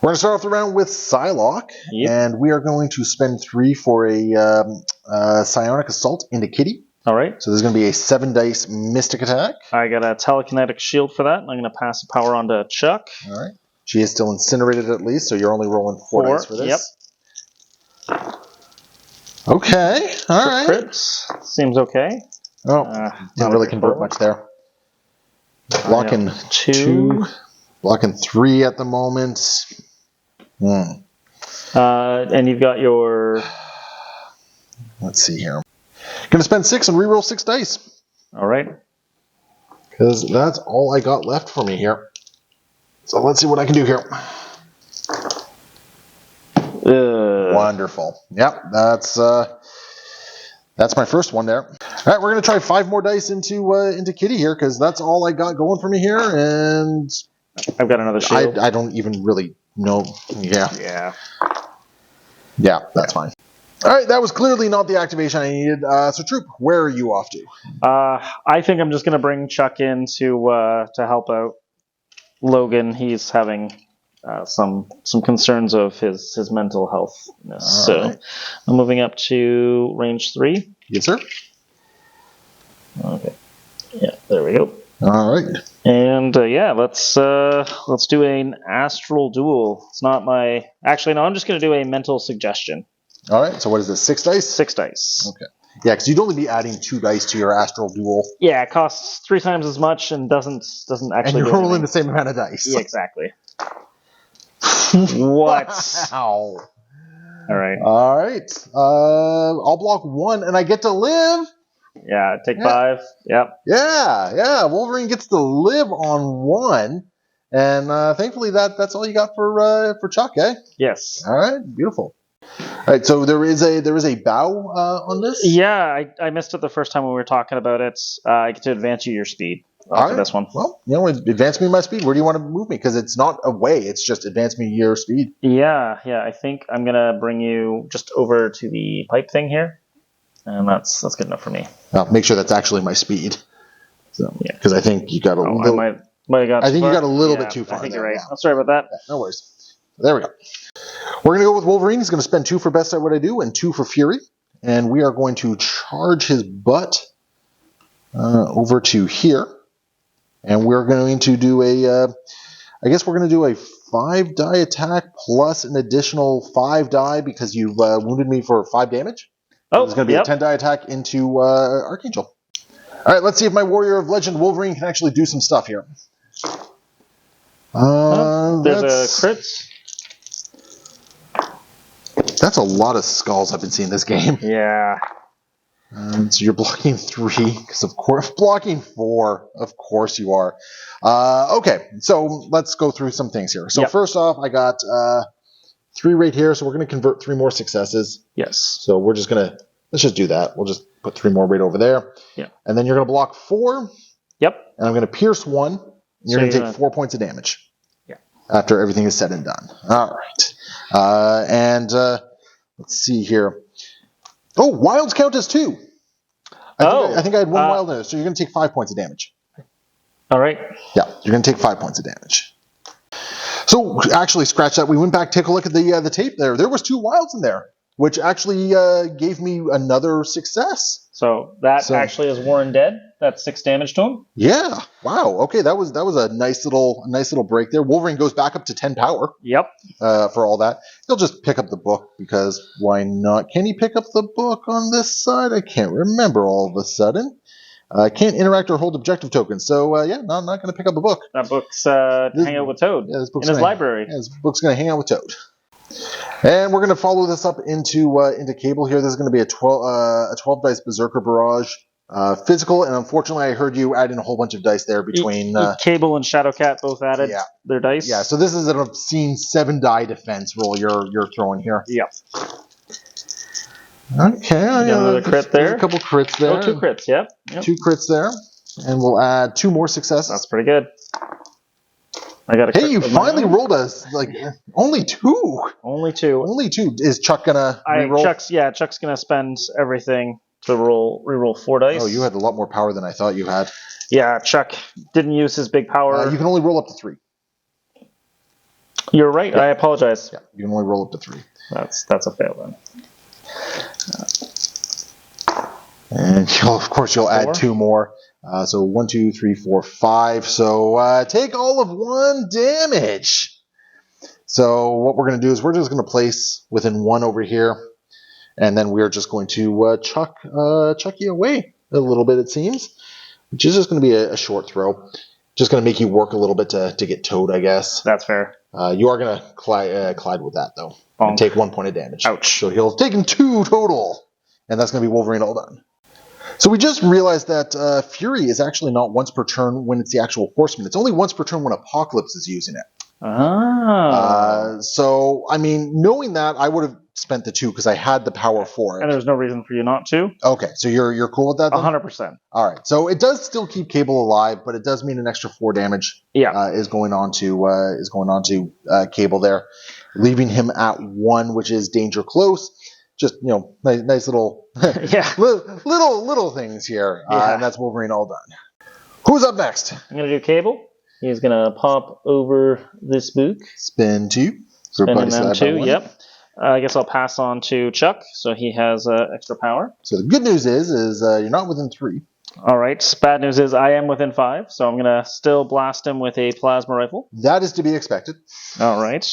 We're going to start off the round with Psylocke, and we are going to spend 3 for a Psionic Assault into Kitty. All right. So there's going to be a 7 dice Mystic attack. I got a telekinetic shield for that. I'm going to pass the power on to Chuck. All right. She is still incinerated at least, so you're only rolling 4 dice for this. Yep. Okay. All right. Crits. Seems okay. Oh, didn't really convert much there. Blocking 2. Blocking 3 at the moment. And you've got your... Let's see here. Going to spend 6 and reroll 6 dice. All right. Because that's all I got left for me here. So let's see what I can do here. Wonderful. Yep, that's my first one there. All right, we're going to try 5 more dice into Kitty here, because that's all I got going for me here, and... I've got another shield. I don't even really know. Yeah, that's fine. All right, that was clearly not the activation I needed. So, Troop, where are you off to? I think I'm just going to bring Chuck in to help out Logan. He's having some concerns of his mental health. So, right. I'm moving up to range 3. Yes, sir. Okay. Yeah, there we go. All right. And let's do an astral duel. It's not my... Actually, no, I'm just going to do a mental suggestion. All right, so what is this, 6 dice? 6 dice. Okay. Yeah, because you'd only be adding 2 dice to your astral duel. Yeah, it costs 3 times as much and doesn't actually. And you're rolling the same amount of dice. Yeah, exactly. What? Wow. All right. All right. I'll block 1, and I get to live. Yeah, take 5. Yep. Yeah. Wolverine gets to live on 1, and thankfully that's all you got for Chuck, eh? Yes. All right. Beautiful. All right, so there is a bow on this? Yeah, I missed it the first time when we were talking about it. I get to advance you your speed for this one. Well, advance me my speed. Where do you want to move me? Because it's not away. It's just advance me your speed. Yeah. I think I'm going to bring you just over to the pipe thing here. And that's good enough for me. Make sure that's actually my speed. So, yeah, because I think you got a little... I think you got a little bit too far. I think you're right. I'm sorry about that. No worries. There we go. We're going to go with Wolverine. He's going to spend 2 for Best at What I Do and 2 for Fury. And we are going to charge his butt over to here. And we're going to do I guess we're going to do a 5-die attack plus an additional 5 die because you've wounded me for 5 damage. Oh, it's going to be a 10-die attack into Archangel. All right, let's see if my Warrior of Legend Wolverine can actually do some stuff here. There's a crit. That's a lot of skulls I've been seeing this game. Yeah. So you're blocking 3, because of course, blocking 4, of course you are. Okay, so let's go through some things here. So first off, I got 3 right here, so we're going to convert 3 more successes. Yes. So we're just going to, let's just do that. We'll just put 3 more right over there. Yeah. And then you're going to block 4. Yep. And I'm going to pierce 1. And you're going to take 4 points of damage. Yeah. After everything is said and done. All right. Let's see here. Oh, wilds count as 2. I think I had 1 wild in it, so you're going to take 5 points of damage. All right. Yeah, you're going to take 5 points of damage. So, actually, scratch that. We went back, take a look at the tape there. There was 2 wilds in there, which actually gave me another success. So that actually is Warren dead. That's 6 damage to him. Yeah. Wow. Okay, that was a nice little break there. Wolverine goes back up to 10 power. Yep. For all that, he'll just pick up the book because why not? Can he pick up the book on this side? I can't remember all of a sudden. Can't interact or hold objective tokens. So yeah, no, I'm not going to pick up a book. That book's hanging out with Toad in his library. Yeah, this book's going to hang out with Toad. And we're going to follow this up into Cable here. This is going to be a 12 dice Berserker Barrage. Physical, and unfortunately I heard you add in a whole bunch of dice there between... Cable and Shadowcat both added their dice. Yeah, so this is an obscene 7 die defense roll you're throwing here. Yep. Okay. Another crit there. A couple crits there. Oh, 2 crits, yep. 2 crits there. And we'll add 2 more successes. That's pretty good. I got a Hey, you finally rolled us only 2. Only 2. Only 2. Is Chuck gonna reroll? Chuck's gonna spend everything to reroll 4 dice. Oh, you had a lot more power than I thought you had. Yeah, Chuck didn't use his big power. You can only roll up to 3. You're right. Yeah. I apologize. Yeah, you can only roll up to 3. That's a fail then. And you'll add 2 more. So 1, 2, 3, 4, 5. So take all of 1 damage. So what we're going to do is we're just going to place within 1 over here. And then we're just going to chuck you away a little bit, it seems. Which is just going to be a short throw. Just going to make you work a little bit to get Toad, I guess. That's fair. You are going to collide with that, though. And take 1 point of damage. Ouch. So he'll have taken 2 total. And that's going to be Wolverine all done. So we just realized that Fury is actually not once per turn when it's the actual Horseman. It's only once per turn when Apocalypse is using it. Oh. So, I mean, knowing that, I would have spent the 2 because I had the power for it. And there's no reason for you not to. Okay, so you're cool with that then? 100%. All right, so it does still keep Cable alive, but it does mean an extra 4 damage. Is going on to Cable there, leaving him at 1, which is danger close. Just nice little little things here, and that's Wolverine all done. Who's up next? I'm gonna do Cable. He's gonna pop over this book. Spin 2. Spinning them 2. Yep. I guess I'll pass on to Chuck, so he has extra power. So the good news is you're not within 3. All right. Bad news is I am within 5, so I'm gonna still blast him with a plasma rifle. That is to be expected. All right.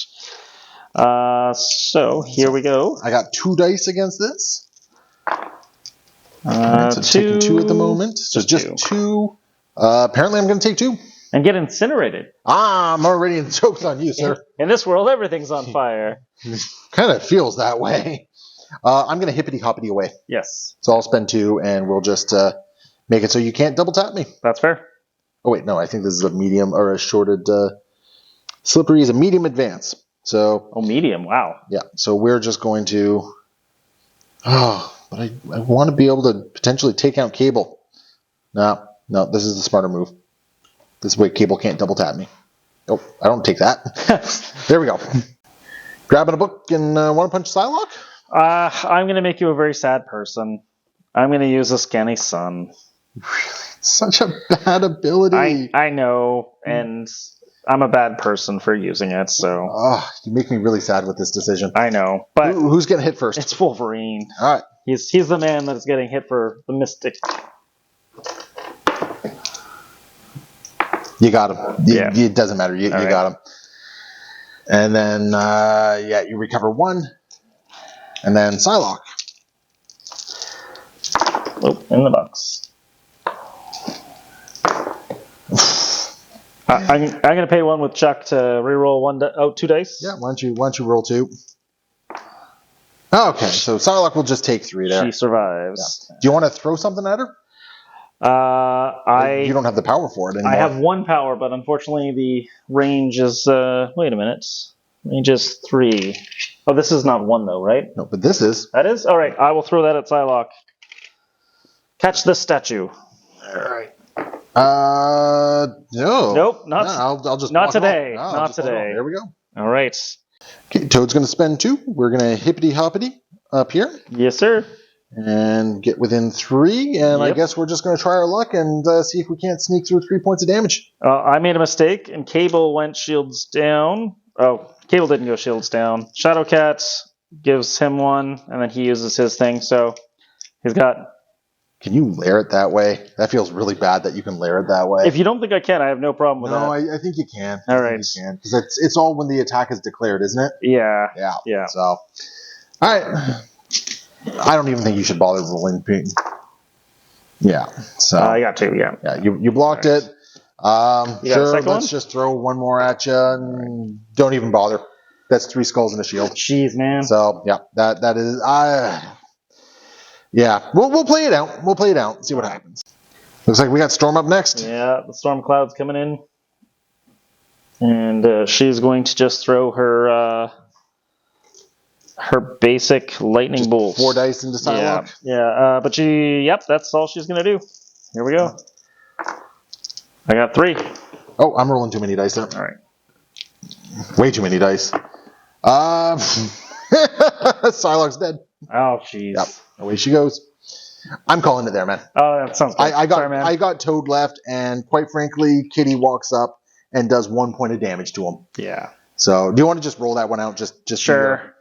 So here we go. I got 2 dice against this. So taking 2 at the moment. So just 2. Apparently, I'm going to take 2. And get incinerated. I'm already in jokes on you, sir. In this world, everything's on fire. Kind of feels that way. I'm going to hippity-hoppity away. Yes. So I'll spend 2, and we'll just make it so you can't double tap me. That's fair. Oh, wait, no. I think this is a medium or a shorted... Slippery is a medium advance. So... Oh, medium. Wow. Yeah. So we're just going to... Oh, but I want to be able to potentially take out Cable. No, this is the smarter move. This way Cable can't double tap me. Oh, I don't take that. There we go. Grabbing a book and want to punch Psylocke? I'm going to make you a very sad person. I'm going to use a Scanny Sun. Really? Such a bad ability. I know, and I'm a bad person for using it, so... You make me really sad with this decision. I know, but... Who's getting hit first? It's Wolverine. All right. He's the man that's getting hit for the Mystic. You got him. It doesn't matter. You got him. And then, you recover 1. And then Psylocke. Oh, in the box. I'm going to pay 1 with Chuck to reroll 2 dice. Yeah, why don't you roll 2? Okay, so Psylocke will just take 3 there. She survives. Yeah. Do you want to throw something at her? You don't have the power for it anymore. I have 1 power, but unfortunately the range is... wait a minute. Range is 3. Oh, this is not 1, though, right? No, but this is. That is? All right, I will throw that at Psylocke. Catch this statue. All right. No. Nope, not, I'll just not today. Not today. There we go. All right. Okay, Toad's going to spend 2. We're going to hippity-hoppity up here. Yes, sir. And get within 3, and I guess we're just going to try our luck and see if we can't sneak through 3 points of damage. I made a mistake, and Cable went shields down. Oh, Cable didn't go shields down. Shadowcat gives him 1, and then he uses his thing, so he's got... Can you layer it that way? That feels really bad that you can layer it that way. If you don't think I can, I have no problem with that. No, I think you can. All right. Because it's all when the attack is declared, isn't it? Yeah. Yeah. So, all right. I don't even think you should bother rolling ping. Yeah. So I got 2. Yeah. Yeah. You blocked it. Sure. Let's just throw 1 more at you, and don't even bother. That's 3 skulls and a shield. Jeez, man. So yeah, that is. Yeah, we'll play it out. We'll play it out. See what happens. Looks like we got Storm up next. Yeah, the storm cloud's coming in, and she's going to just throw her basic lightning bolts. 4 dice into Psylocke. Yeah. But that's all she's gonna do. Here we go. I got 3. Oh, I'm rolling too many dice there. All right. Way too many dice. Psylocke's dead. Oh, jeez. Yep. Away she goes. I'm calling it there, man. Oh, that sounds good. I got Toad left, and quite frankly, Kitty walks up and does 1 point of damage to him. Yeah. So, do you want to just roll that one out? Just sure.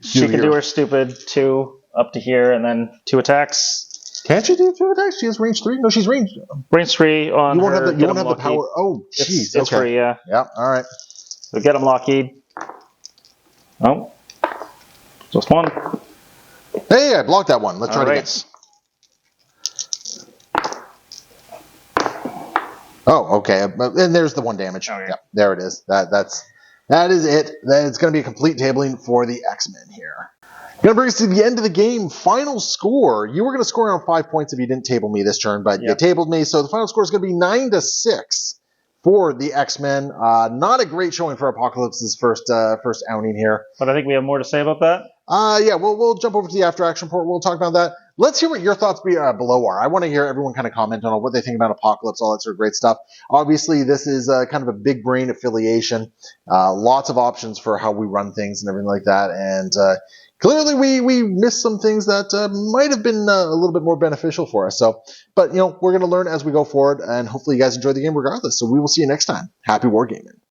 She can do her stupid 2 up to here, and then 2 attacks. Can't she do 2 attacks? She has range 3. No, she's range. Range 3 on you won't her. Have you won't have the power. Oh, jeez. It's free, yeah. Yeah. All right. So get him, Lockheed. Oh. Just 1. Hey, I blocked that one. Let's try it again. Oh, okay. And there's the 1 damage. Okay. Yep, there it is. That is it. It's going to be a complete tabling for the X-Men here. Going to bring us to the end of the game. Final score. You were going to score around 5 points if you didn't table me this turn, but you tabled me. So the final score is going to be 9-6 for the X-Men. Not a great showing for Apocalypse's first outing here. But I think we have more to say about that. Yeah, we'll jump over to the after action report. We'll talk about that. Let's hear what your thoughts below are. I want to hear everyone kind of comment on what they think about Apocalypse, all that sort of great stuff. Obviously, this is kind of a big brain affiliation. Lots of options for how we run things and everything like that. And clearly, we missed some things that might have been a little bit more beneficial for us. So, but we're going to learn as we go forward, and hopefully, you guys enjoy the game regardless. So, we will see you next time. Happy wargaming.